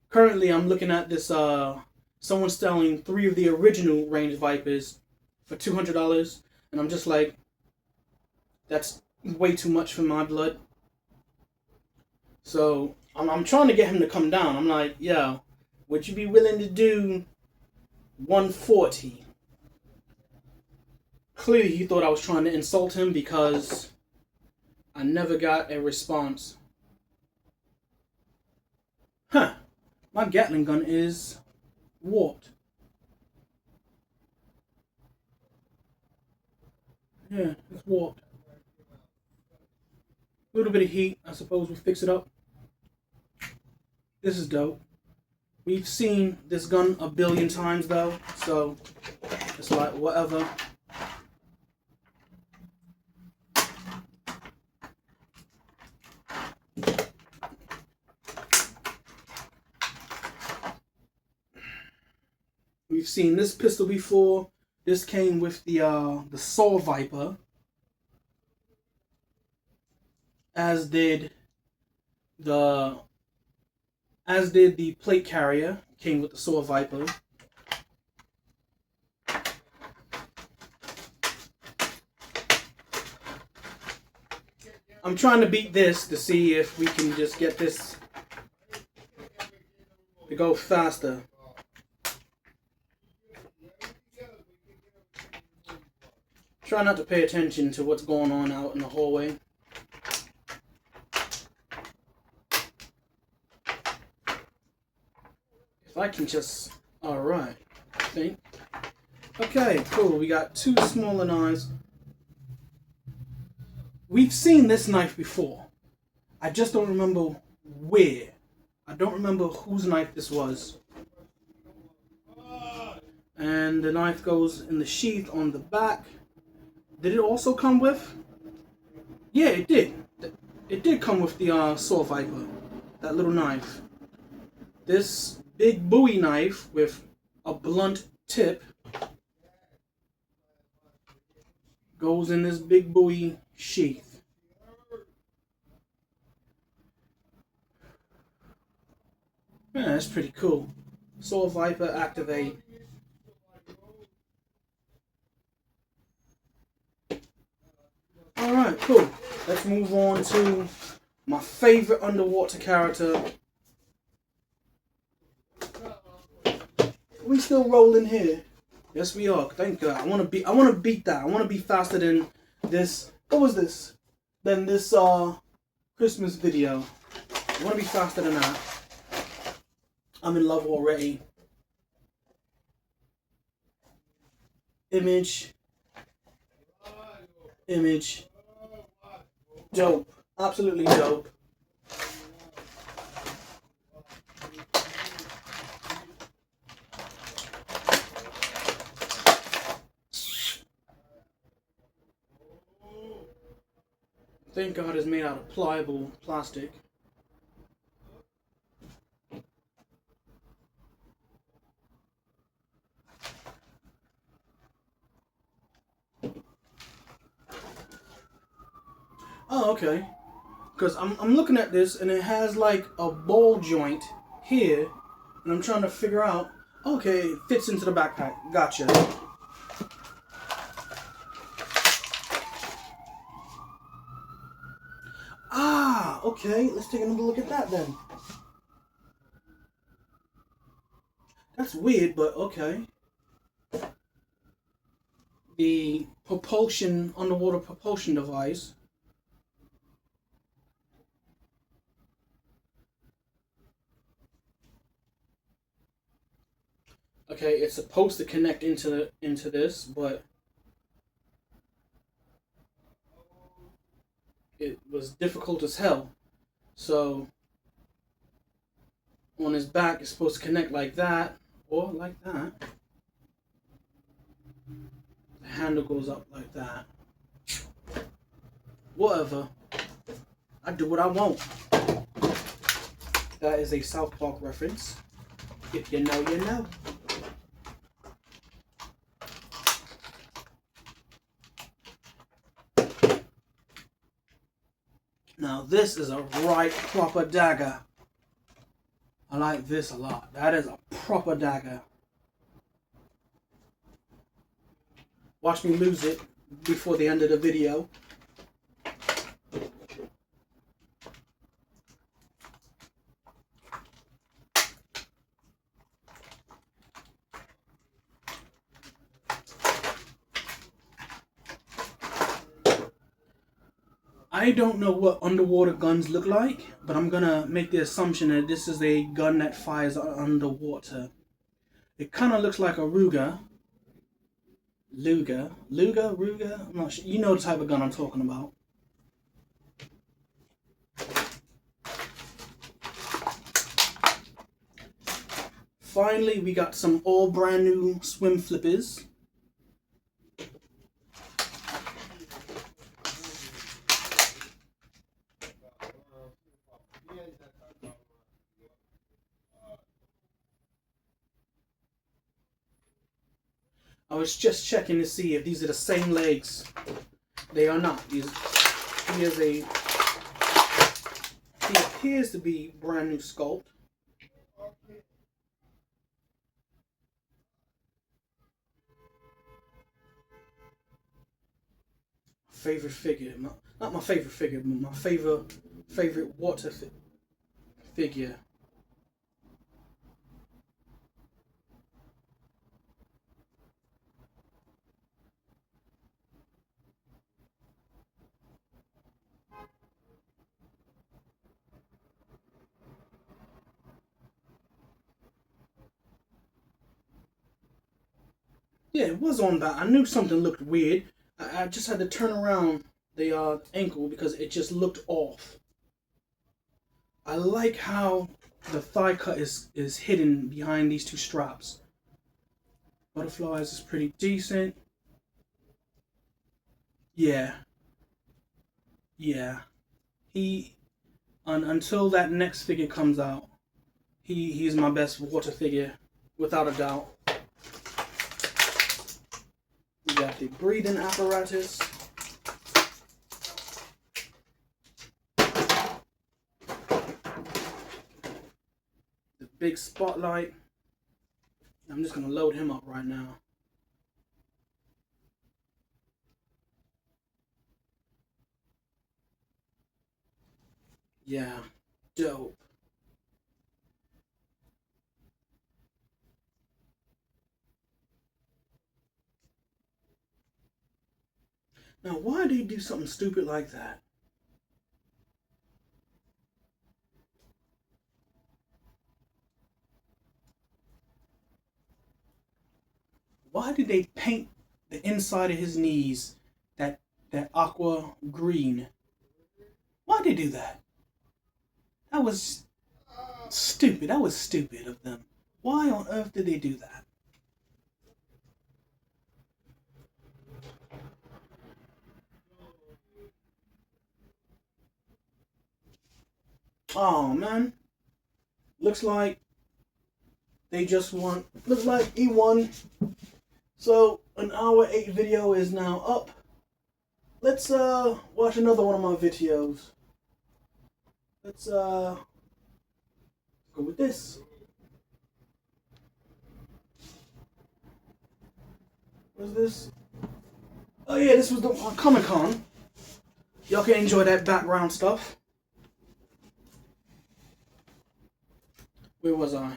Currently, I'm looking at this. Someone's selling 3 of the original Range Vipers for $200, and I'm just like, that's way too much for my blood. So I'm trying to get him to come down. I'm like, yo, would you be willing to do 140? Clearly, he thought I was trying to insult him because I never got a response. Huh. My Gatling gun is warped. Yeah, it's warped. A little bit of heat, I suppose we'll fix it up. This is dope. We've seen this gun a billion times though, so it's like whatever. We've seen this pistol before. This came with the Saw Viper, as did the plate carrier. Came with the Saw Viper. I'm trying to beat this to see if we can just get this to go faster. Try not to pay attention to what's going on out in the hallway. If I can just... Alright, I think. Okay, cool. We got 2 smaller knives. We've seen this knife before. I just don't remember where. I don't remember whose knife this was. And the knife goes in the sheath on the back. Did it also come with? Yeah, it did. It did come with the Saw Viper. That little knife. This big Bowie knife with a blunt tip goes in this big Bowie sheath. Yeah, that's pretty cool. Saw Viper activate. Alright, cool. Let's move on to my favorite underwater character. Are we still rolling here? Yes, we are. Thank God. I want to beat that. I want to be faster than this. What was this? Than this Christmas video. I want to be faster than that. I'm in love already. Image. Dope. Absolutely dope. Thank God it's made out of pliable plastic. Oh, okay. Because I'm looking at this and it has like a ball joint here, and I'm trying to figure out. Okay, it fits into the backpack. Gotcha. Ah, okay. Let's take another look at that then. That's weird, but okay. The propulsion, underwater propulsion device. Okay, it's supposed to connect into this, but it was difficult as hell. So on his back, it's supposed to connect like that or like that. The handle goes up like that. Whatever. I do what I want. That is a South Park reference. If you know, you know. Now this is a right proper dagger. I like this a lot. That is a proper dagger. Watch me lose it before the end of the video. I don't know what underwater guns look like, but I'm gonna make the assumption that this is a gun that fires underwater. It kind of looks like a Ruger. Ruger? I'm not sure. You know the type of gun I'm talking about. Finally, we got some all brand new swim flippers. I was just checking to see if these are the same legs. They are not. He appears to be brand new sculpt. Favorite figure, not my favorite figure, but my favorite water figure. Yeah, it was on that. I knew something looked weird. I just had to turn around the ankle because it just looked off. I like how the thigh cut is hidden behind these two straps. Butterflies is pretty decent. Yeah. Until that next figure comes out, he's my best water figure, without a doubt. We got the breathing apparatus. The big spotlight. I'm just gonna load him up right now. Yeah, dope. Now, why do you do something stupid like that? Why did they paint the inside of his knees that aqua green? Why did they do that? That was stupid. That was stupid of them. Why on earth did they do that? Oh man. Looks like they just won. Looks like he won. So an hour 8 video is now up. Let's watch another one of my videos. Let's go with this. What is this? Oh yeah, this was the Comic Con. Y'all can enjoy that background stuff. Where was I?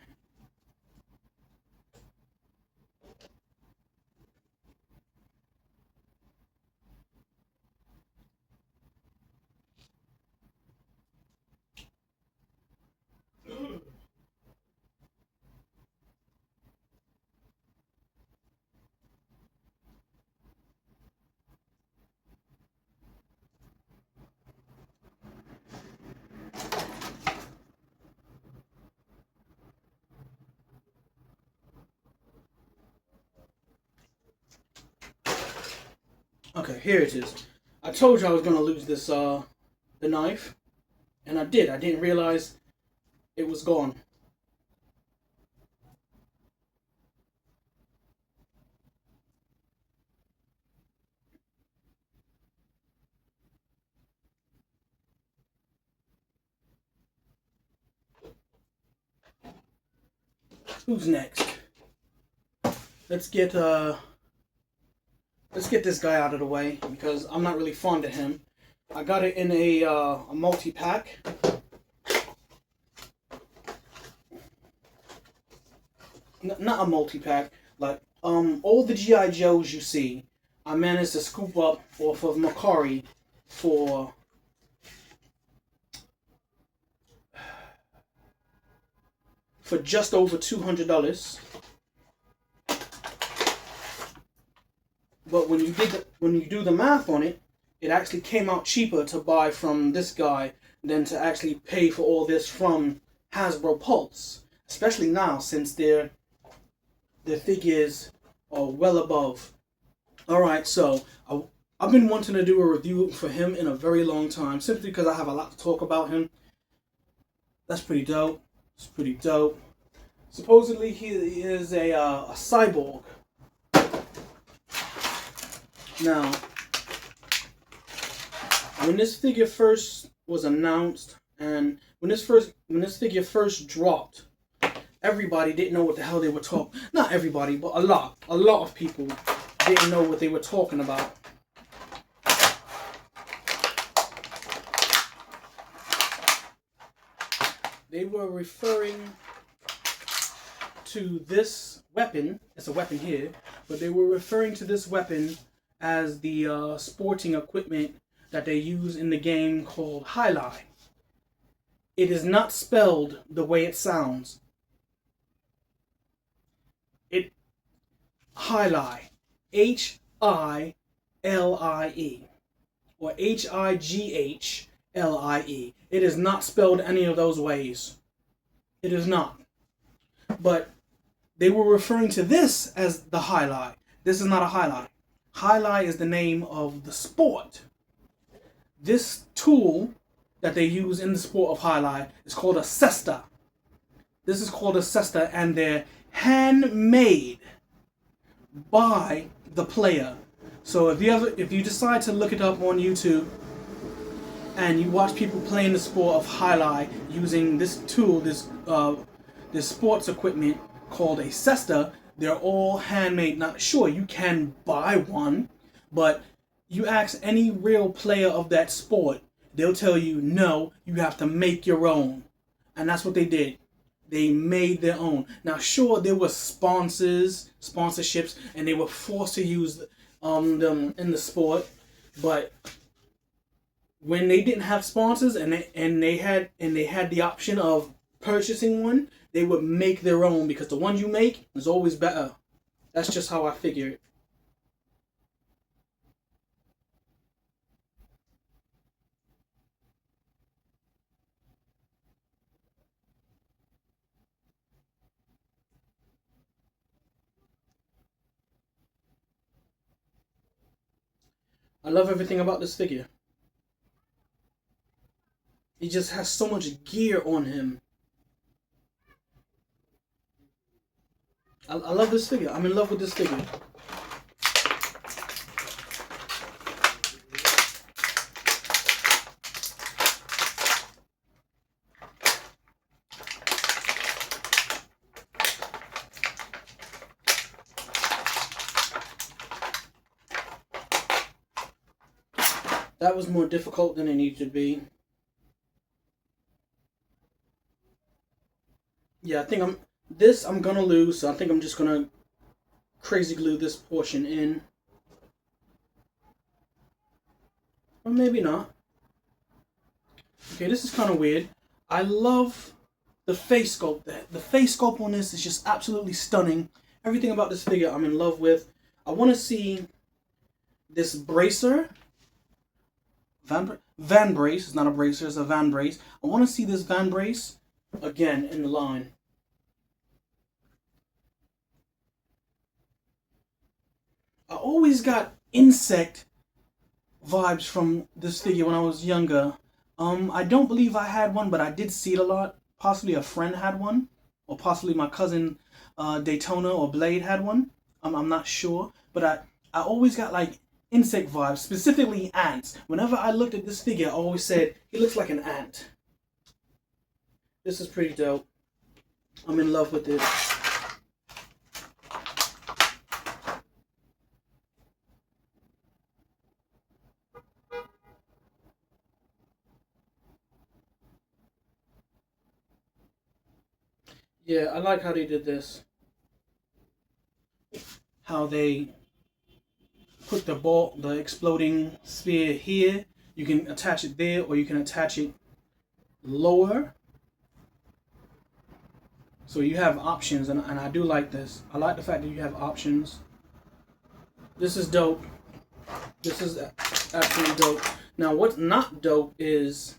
Okay, here it is. I told you I was gonna lose this the knife, and I did. I didn't realize it was gone. Who's next? Let's get this guy out of the way because I'm not really fond of him. I got it in a multi-pack. Not a multi-pack. Like all the G.I. Joes you see, I managed to scoop up off of Macari for just over $200. But when you do the math on it, it actually came out cheaper to buy from this guy than to actually pay for all this from Hasbro Pulse. Especially now, since their figures are well above. Alright, so I've been wanting to do a review for him in a very long time, simply because I have a lot to talk about him. That's pretty dope. It's pretty dope. Supposedly he is a cyborg. Now, when this figure first was announced, and when this figure first dropped, everybody didn't know what the hell they were talking. Not everybody, but a lot of people didn't know what they were talking about. They were referring to this weapon. It's a weapon here, but they were referring to this weapon as the sporting equipment that they use in the game called Hyli. It is not spelled the way it sounds. It Hyli, H-I-L-I-E, or H-I-G-H-L-I-E. It is not spelled any of those ways. It is not. But they were referring to this as the Hyli. This is not a Hyli. Hyli is the name of the sport. This tool that they use in the sport of Hyli is called a cesta. This is called a cesta, and they're handmade by the player. So if you decide to look it up on YouTube and you watch people playing the sport of Hyli using this tool, this sports equipment called a cesta, they're all handmade. Not sure, you can buy one, but you ask any real player of that sport, they'll tell you, no, you have to make your own. And that's what they did. They made their own. Now, sure, there were sponsorships, and they were forced to use them in the sport, but when they didn't have sponsors and they had the option of purchasing one, they would make their own, because the one you make is always better. That's just how I figure it. I love everything about this figure. He just has so much gear on him. I love this figure. I'm in love with this figure. That was more difficult than it needed to be. Yeah, I think I'm gonna lose, so I think I'm just gonna crazy glue this portion in. Or maybe not. Okay, this is kind of weird. I love the face sculpt. The face sculpt on this is just absolutely stunning. Everything about this figure I'm in love with. I want to see this bracer. Van brace. It's not a bracer, it's a van brace. I want to see this van brace again in the line. I always got insect vibes from this figure when I was younger. I don't believe I had one, but I did see it a lot. Possibly a friend had one, or possibly my cousin Daytona or Blade had one. I'm not sure, but I always got like insect vibes, specifically ants. Whenever I looked at this figure, I always said, he looks like an ant. This is pretty dope. I'm in love with this. Yeah, I like how they did this. How they put the exploding sphere here. You can attach it there, or you can attach it lower. So you have options, and I do like this. I like the fact that you have options. This is dope. This is absolutely dope. Now, what's not dope is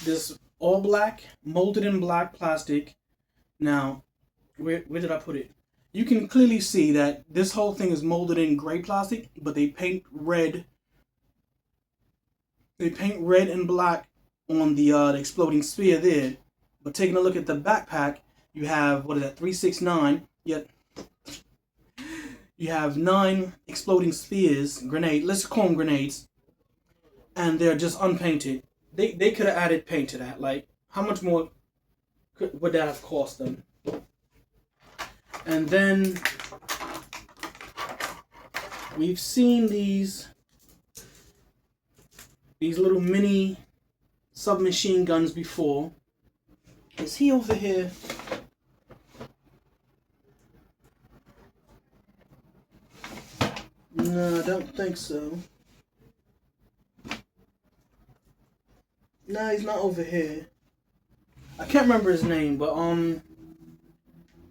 this all black, molded in black plastic. Now, where did I put it? You can clearly see that this whole thing is molded in gray plastic, but they paint red. They paint red and black on the exploding sphere there. But taking a look at the backpack, you have, what is that, 369. Yet you have 9 exploding spheres, let's call them grenades, and they're just unpainted. They could have added paint to that. Like, how much more would that have cost them? And then we've seen these little mini submachine guns before. Is he over here? No, I don't think so. No, he's not over here. I can't remember his name, but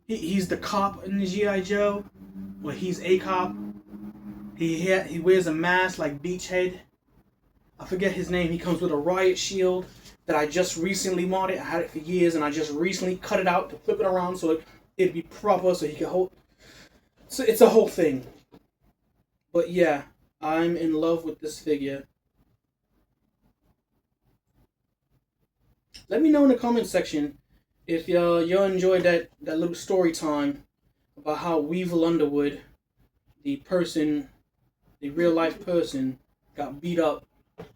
he's the cop in the G.I. Joe. Well, he's a cop. He wears a mask like Beachhead. I forget his name. He comes with a riot shield that I just recently modded. I had it for years, and I just recently cut it out to flip it around so it'd be proper, so he could hold. So it's a whole thing. But yeah, I'm in love with this figure. Let me know in the comment section if y'all enjoyed that little story time about how Weevil Underwood, the real life person, got beat up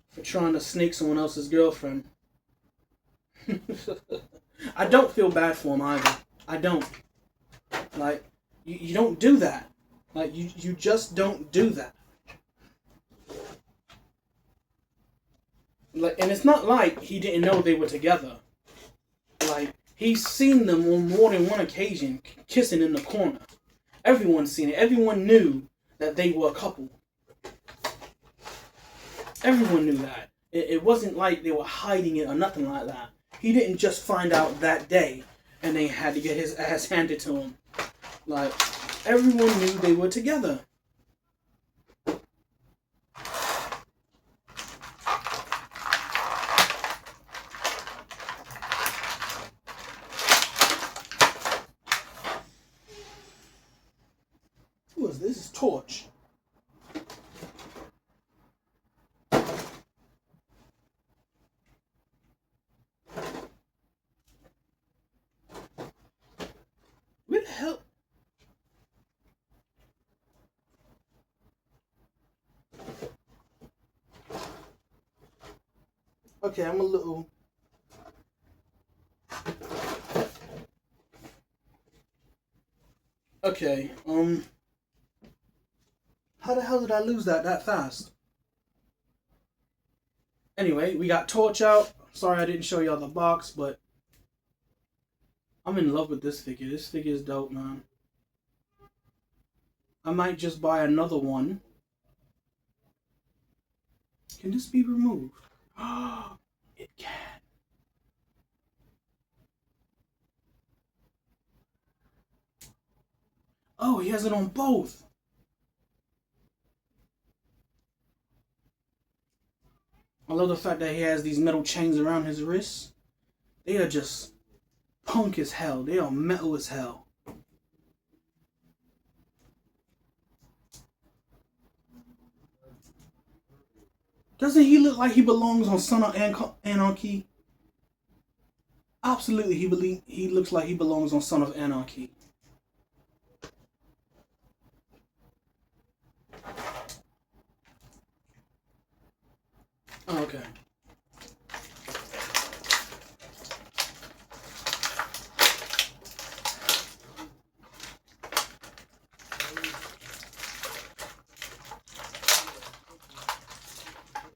for trying to snake someone else's girlfriend. I don't feel bad for him either. I don't. Like, you don't do that. Like, you just don't do that. Like, and it's not like he didn't know they were together. Like, he's seen them on more than one occasion kissing in the corner. Everyone's seen it. Everyone knew that they were a couple. Everyone knew that. It wasn't like they were hiding it or nothing like that. He didn't just find out that day and they had to get his ass handed to him. Like, everyone knew they were together. Who is this? This is Torch. Where the hell? Okay, I'm a little... Okay, how the hell did I lose that fast? Anyway, we got Torch out. Sorry I didn't show y'all the box, but I'm in love with this figure. This figure is dope, man. I might just buy another one. Can this be removed? Oh, it can. Oh, he has it on both. I love the fact that he has these metal chains around his wrists. They are just punk as hell. They are metal as hell. Doesn't he look like he belongs on Son of Anarchy? Absolutely, he looks like he belongs on Son of Anarchy. Oh, okay.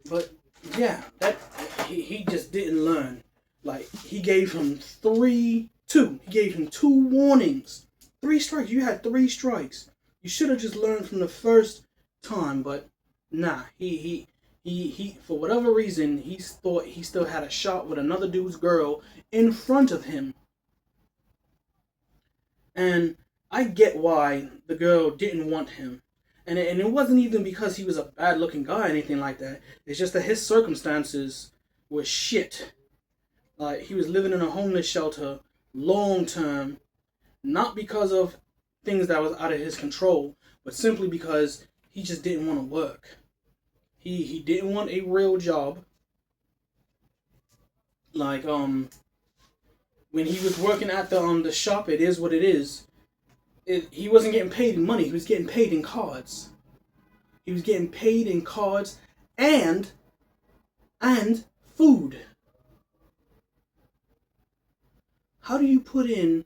But yeah, that he just didn't learn. Like, he gave him two. He gave him 2 warnings. 3 strikes. You had 3 strikes. You should have just learned from the first time, but nah. He for whatever reason, he thought he still had a shot with another dude's girl in front of him. And I get why the girl didn't want him. And it wasn't even because he was a bad looking guy or anything like that. It's just that his circumstances were shit. Like, he was living in a homeless shelter long term, not because of things that was out of his control, but simply because he just didn't want to work. He didn't want a real job. Like, when he was working at the shop, it is what it is. He wasn't getting paid in money. He was getting paid in cards. He was getting paid in cards and food. How do you put in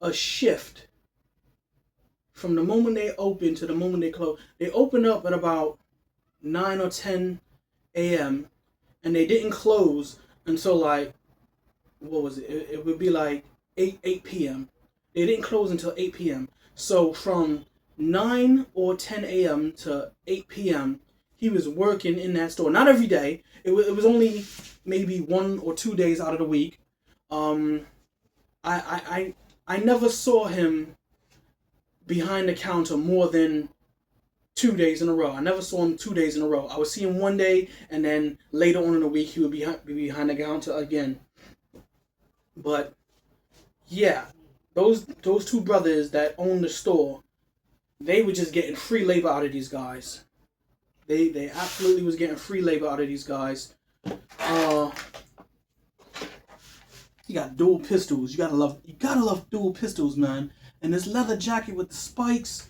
a shift from the moment they open to the moment they close? They opened up at about 9 or 10 a.m. and they didn't close until like, what was it? It would be like 8 p.m. They didn't close until 8 p.m. So from 9 or 10 a.m. to 8 p.m., he was working in that store. Not every day. It was only maybe 1 or 2 days out of the week. I never saw him behind the counter more than 2 days in a row. I never saw him 2 days in a row. I would see him one day, and then later on in the week, he would be behind the counter again. But yeah, those two brothers that owned the store, they were just getting free labor out of these guys. They absolutely was getting free labor out of these guys. You got dual pistols. You gotta love dual pistols, man. And this leather jacket with the spikes.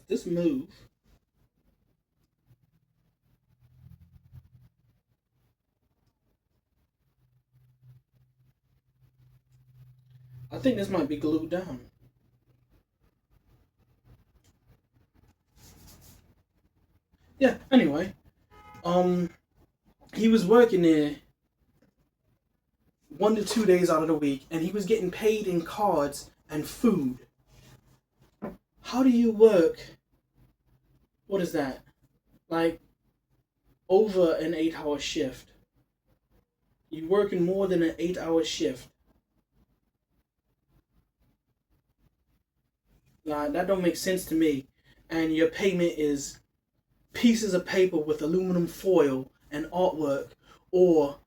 This move. I think this might be glued down. Yeah, anyway. He was working there 1 to 2 days out of the week, and he was getting paid in cards and food. How do you work? What is that? Like, over an 8-hour shift. You working more than an 8-hour shift. Like, that don't make sense to me. And your payment is pieces of paper with aluminum foil and artwork, or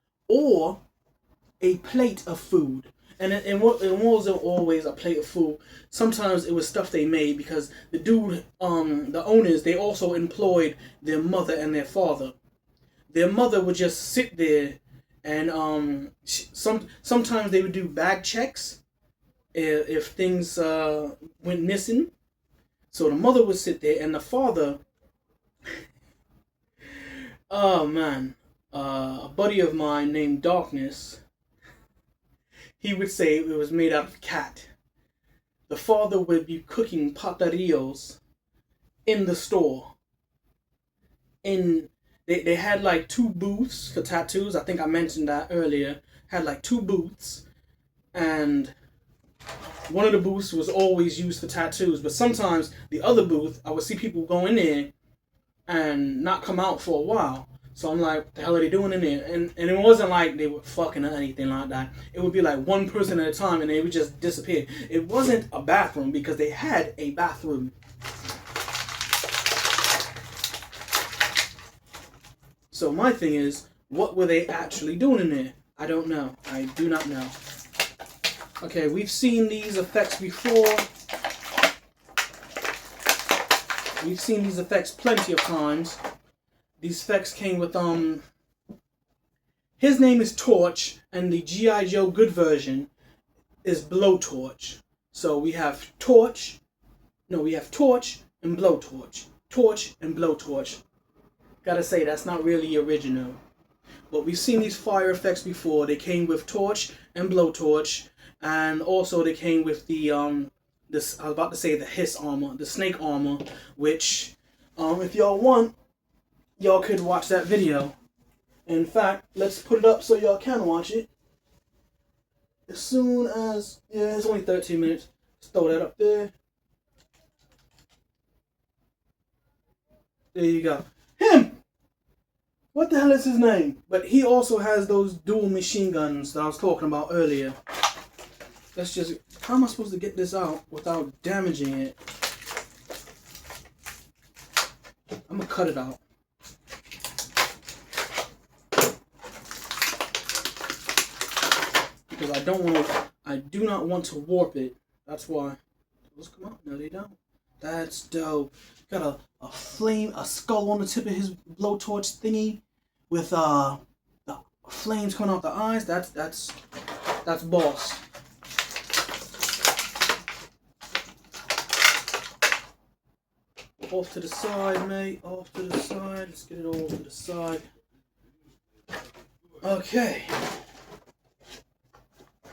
a plate of food. And it wasn't always a plate of food. Sometimes it was stuff they made, because the dude, the owners, they also employed their mother and their father. Their mother would just sit there, and sometimes they would do bag checks if things went missing. So the mother would sit there, and the father, oh man, a buddy of mine named Darkness, he would say it was made out of cat. The father would be cooking patarillos in the store. They had like 2 booths for tattoos. I think I mentioned that earlier. Had like 2 booths, and one of the booths was always used for tattoos. But sometimes the other booth, I would see people go in there and not come out for a while. So I'm like, what the hell are they doing in there? And it wasn't like they were fucking or anything like that. It would be like one person at a time, and they would just disappear. It wasn't a bathroom, because they had a bathroom. So my thing is, what were they actually doing in there? I don't know. I do not know. Okay, we've seen these effects before. We've seen these effects plenty of times. These effects came with, his name is Torch, and the G.I. Joe good version is Blowtorch. So we have Torch and Blowtorch. Torch and Blowtorch. Gotta say, that's not really original. But we've seen these fire effects before. They came with Torch and Blowtorch. and also they came with the this, I was about to say the hiss armor, the snake armor, which if y'all want, y'all could watch that video. In fact, let's put it up so y'all can watch it. As soon as, yeah, it's only 13 minutes. Let's throw that up there. There you go. Him! What the hell is his name? But he also has those dual machine guns that I was talking about earlier. Let's just, how am I supposed to get this out without damaging it? I'm gonna cut it out. Because I do not want to warp it. That's why. Let's come out. No, they don't. That's dope. Got a flame, a skull on the tip of his blowtorch thingy, with the flames coming out the eyes. That's boss. Off to the side, mate. Off to the side. Let's get it all to the side. Okay.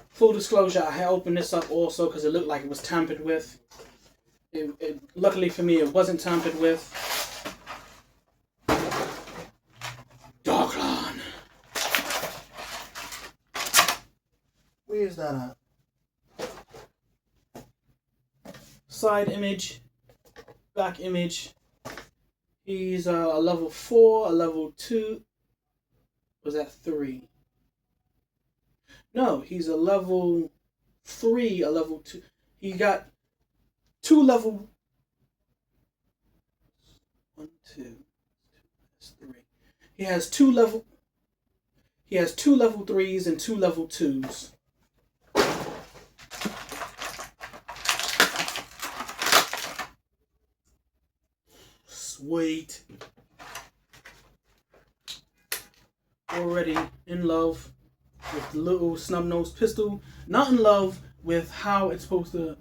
Full disclosure, I had opened this up also because it looked like it was tampered with. Luckily for me, it wasn't tampered with. Darklan. Where's that at? Side image. Back image. He's a level 4, a level 2. Was that 3? No, he's a level 3, a level 2. He got 2 level 1, 2, that's 3. He has 2 level 3s and 2 level 2s. Sweet. Already in love with the little snub-nosed pistol. Not in love with how it's supposed to.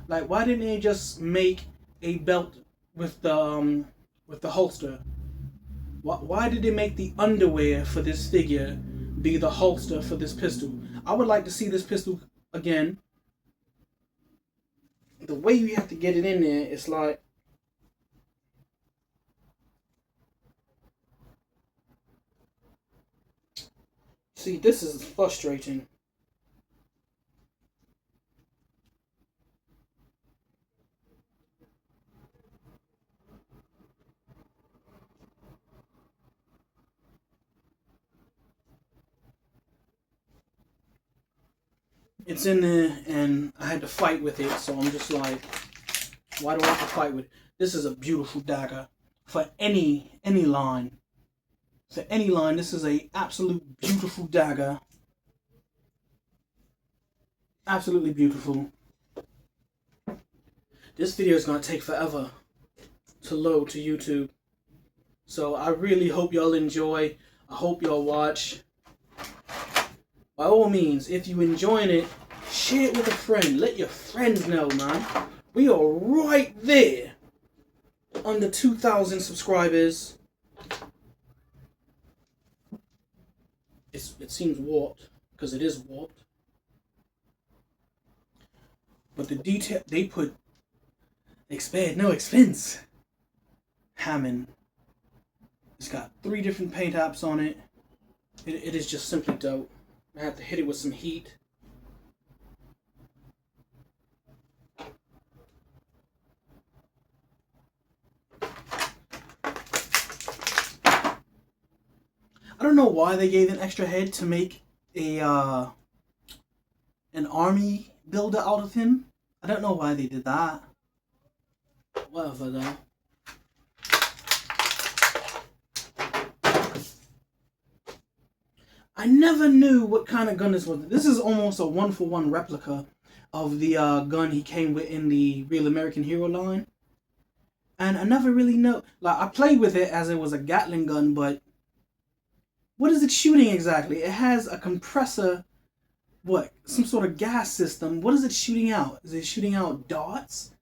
Like, why didn't they just make a belt with the holster? Why did they make the underwear for this figure be the holster for this pistol? I would like to see this pistol again. The way you have to get it in there, it's like. See, this is frustrating. It's in there, and I had to fight with it, so I'm just like, why do I have to fight with it? This is a beautiful dagger for any line. For any line, this is a absolute beautiful dagger. Absolutely beautiful. This video is going to take forever to load to YouTube. So I really hope y'all enjoy. I hope y'all watch. By all means, if you enjoying it, share it with a friend. Let your friends know, man. We are right there. Under 2,000 subscribers. It seems warped, because it is warped. But the detail, they spared no expense. Hammond. It's got 3 different paint apps on it. It is just simply dope. I have to hit it with some heat. I don't know why they gave an extra head to make a an army builder out of him. I don't know why they did that. Whatever though. I never knew what kind of gun this was. This is almost a 1-for-1 replica of the gun he came with in the Real American Hero line. And I never really know. Like, I played with it as it was a Gatling gun, but what is it shooting exactly? It has a compressor, what? Some sort of gas system. What is it shooting out? Is it shooting out darts?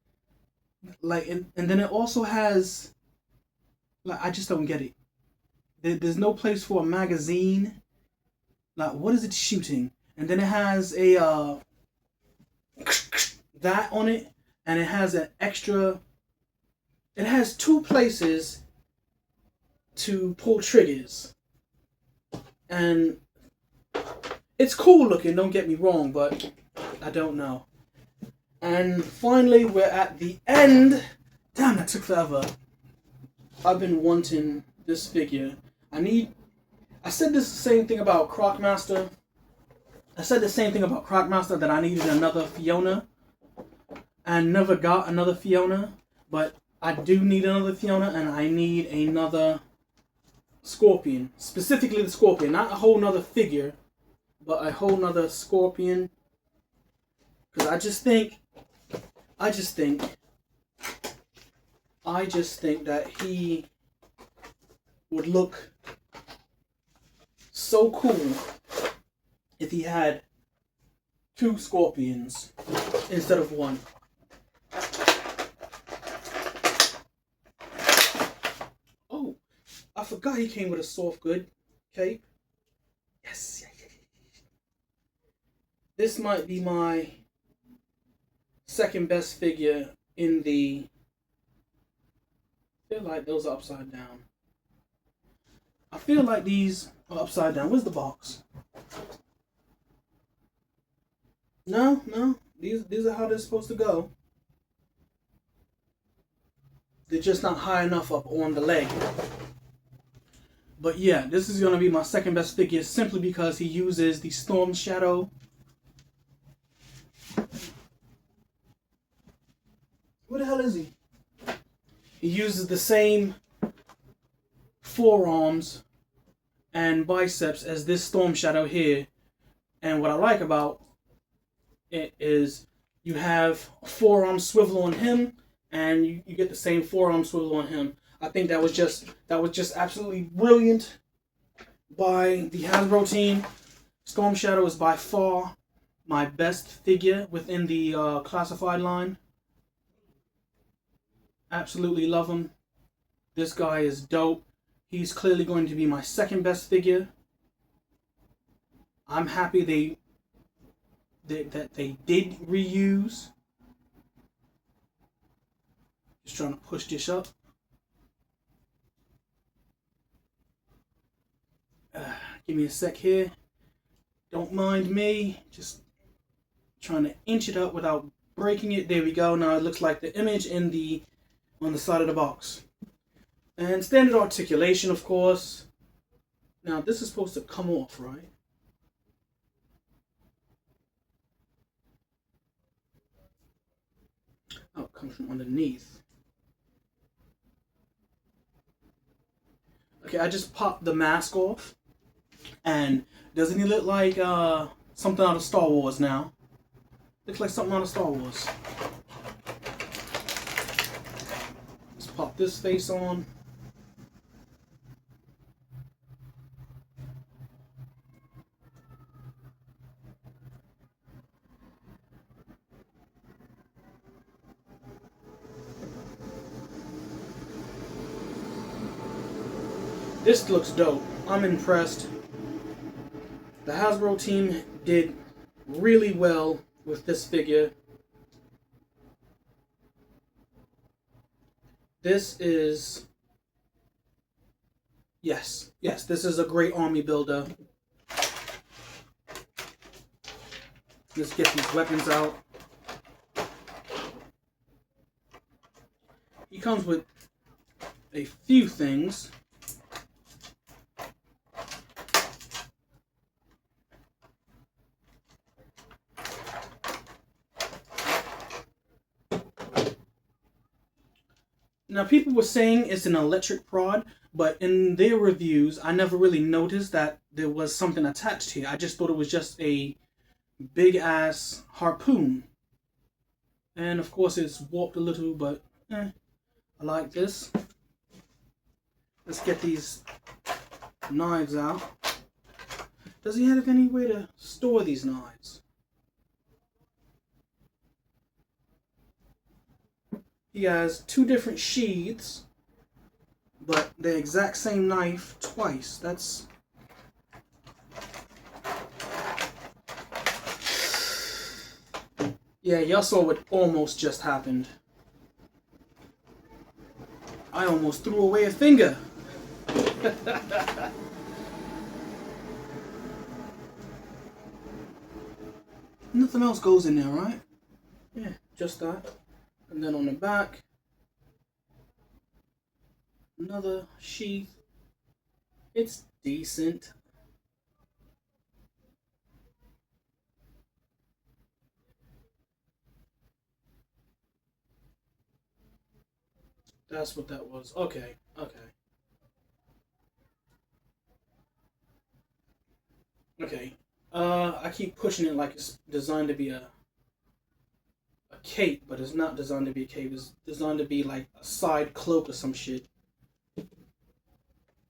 Like, and then it also has, like, I just don't get it. There's no place for a magazine. Like, what is it shooting? And then it has a that on it, and it has an extra. It has 2 places to pull triggers, and it's cool looking. Don't get me wrong, but I don't know. And finally, we're at the end. Damn, that took forever. I've been wanting this figure. I said this same thing about Crocmaster. That I needed another Fiona. And never got another Fiona. But I do need another Fiona, and I need another Scorpion. Specifically the Scorpion. Not a whole nother figure, but a whole nother Scorpion. Because I just think that he would look so cool if he had 2 Scorpions instead of 1. Oh, I forgot he came with a soft good cape. Yes. This might be my second best figure in the... I feel like those are upside down. I feel like these are upside down. Where's the box? No. These are how they're supposed to go. They're just not high enough up on the leg. But yeah, this is going to be my second best figure simply because he uses the Storm Shadow. Where the hell is he? He uses the same forearms and biceps as this Storm Shadow here. And what I like about it is you have a forearm swivel on him, and you get the same forearm swivel on him. I think that was just absolutely brilliant by the Hasbro team. Storm Shadow is by far my best figure within the classified line. Absolutely love him. This guy is dope. He's clearly going to be my second best figure. I'm happy that they did reuse. Just trying to push this up. Give me a sec here. Don't mind me. Just trying to inch it up without breaking it. There we go. Now it looks like the image on the side of the box. And standard articulation, of course. Now this is supposed to come off, right? Oh, it comes from underneath. Okay, I just popped the mask off. And doesn't he look like something out of Star Wars now? Looks like something out of Star Wars. Let's pop this face on. This looks dope. I'm impressed. The Hasbro team did really well with this figure. This is... Yes, this is a great army builder. Let's get these weapons out. He comes with a few things. Now, people were saying it's an electric prod, but in their reviews, I never really noticed that there was something attached here. I just thought it was just a big-ass harpoon. And, of course, it's warped a little, but I like this. Let's get these knives out. Does he have any way to store these knives? He has 2 different sheaths, but the exact same knife twice. That's... Yeah, y'all saw what almost just happened. I almost threw away a finger. Nothing else goes in there, right? Yeah, just that. And then on the back, another sheath. It's decent. That's what that was. Okay, okay. Okay. I keep pushing it like it's designed to be a cape, but it's not designed to be a cape. It's designed to be like a side cloak or some shit.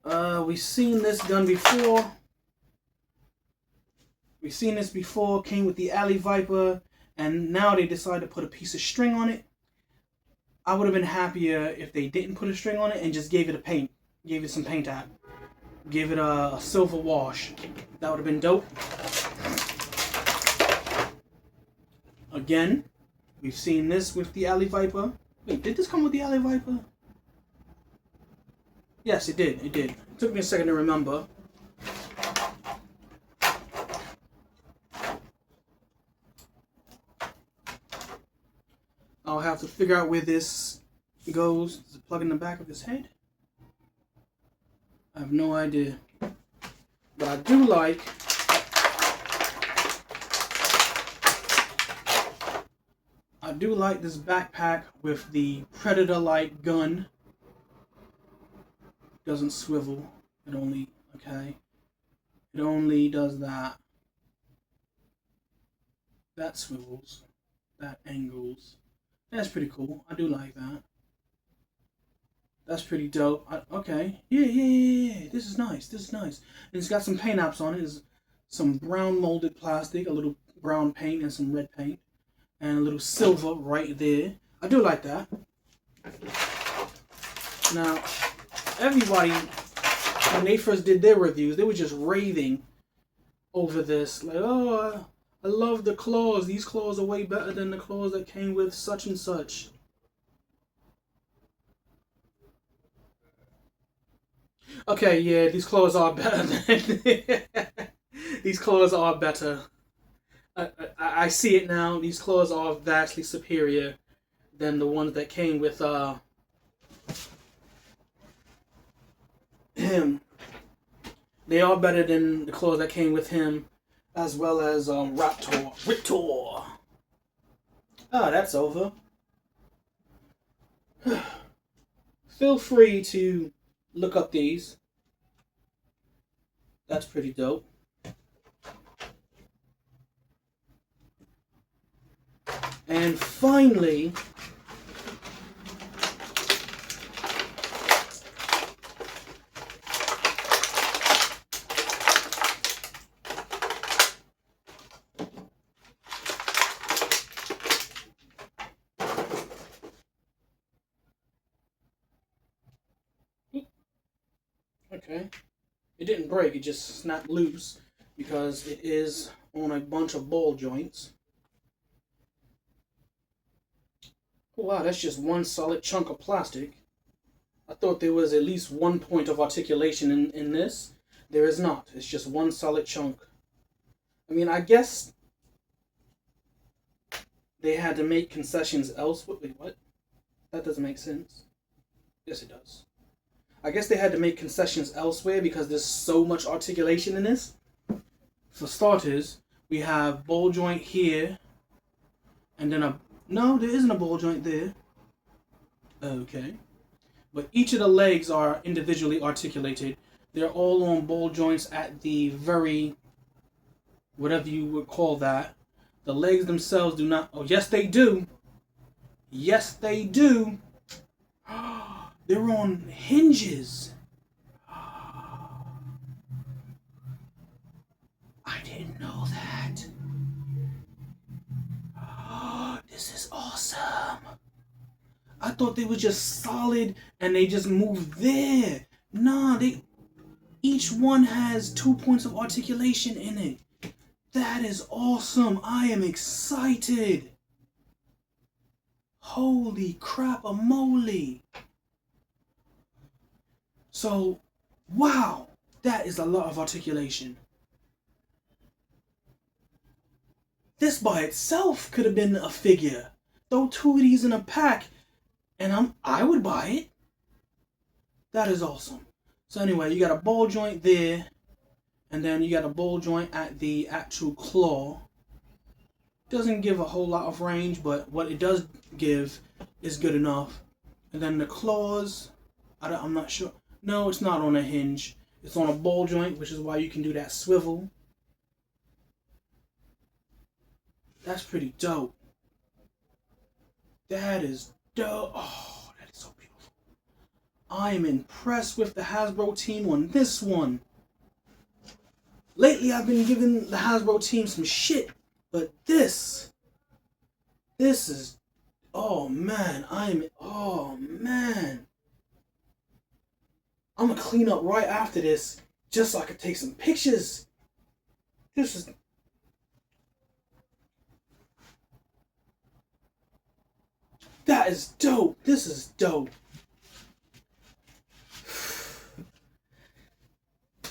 We've seen this gun before. We've seen this before. Came with the Alley Viper, and now they decide to put a piece of string on it. I would have been happier if they didn't put a string on it and just gave it a paint. Gave it some paint app. Gave it a silver wash. That would have been dope. Again, we've seen this with the Alley Viper. Wait, did this come with the Alley Viper? Yes, it did. It did. It took me a second to remember. I'll have to figure out where this goes. Does it plug in the back of his head? I have no idea. But I do like this backpack with the Predator-like gun. Doesn't swivel. It only does that. That swivels. That angles. That's pretty cool. I do like that. That's pretty dope. Okay. Yeah. This is nice. This is nice. And it's got some paint apps on it. There's some brown molded plastic, a little brown paint and some red paint. And a little silver right there. I do like that. Now, everybody, when they first did their reviews, they were just raving over this. Like, oh, I love the claws. These claws are way better than the claws that came with such and such. Okay, yeah, these claws are better than... These claws are better. I see it now. These claws are vastly superior than the ones that came with him. They are better than the claws that came with him, as well as Raptor. Ah, that's over. Feel free to look up these. That's pretty dope. And finally, okay, it didn't break, it just snapped loose because it is on a bunch of ball joints. Oh, wow, that's just one solid chunk of plastic. I thought there was at least one point of articulation in this. There is not. It's just one solid chunk. I mean, I guess they had to make concessions elsewhere. Wait, what? That doesn't make sense. Yes, it does. I guess they had to make concessions elsewhere because there's so much articulation in this. For starters, we have ball joint here, and then no, there isn't a ball joint there. Okay. But each of the legs are individually articulated. They're all on ball joints at the very, whatever you would call that. The legs themselves do not, oh yes they do. Yes they do. They're on hinges. I didn't know that. This is awesome. I thought they were just solid and they just moved there. Nah, each one has 2 points of articulation in it. That is awesome. I am excited. Holy crap-a-moly. So, wow, that is a lot of articulation. This by itself could have been a figure. Throw 2 of these in a pack, and I would buy it. That is awesome. So anyway, you got a ball joint there, and then you got a ball joint at the actual claw. Doesn't give a whole lot of range, but what it does give is good enough. And then the claws, I'm not sure. No, it's not on a hinge. It's on a ball joint, which is why you can do that swivel. That's pretty dope. That is dope. Oh, that is so beautiful. I am impressed with the Hasbro team on this one. Lately, I've been giving the Hasbro team some shit, but this is, oh man, oh man. I'm gonna clean up right after this just so I can take some pictures. That is dope. This is dope.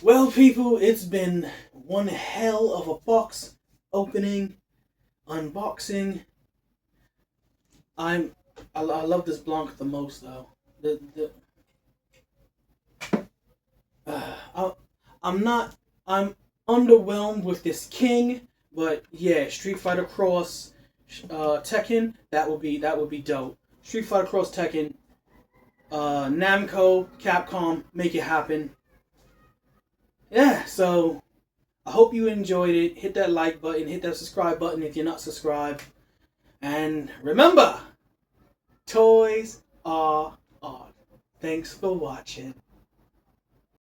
Well, people, it's been one hell of a box opening, unboxing. I love this Blanc the most, though. I'm underwhelmed with this King, but yeah, Street Fighter Cross Tekken, that would be dope. Street Fighter Cross Tekken, Namco, Capcom, make it happen. Yeah, so I hope you enjoyed it. Hit that like button, hit that subscribe button if you're not subscribed. And remember, toys are art. Thanks for watching.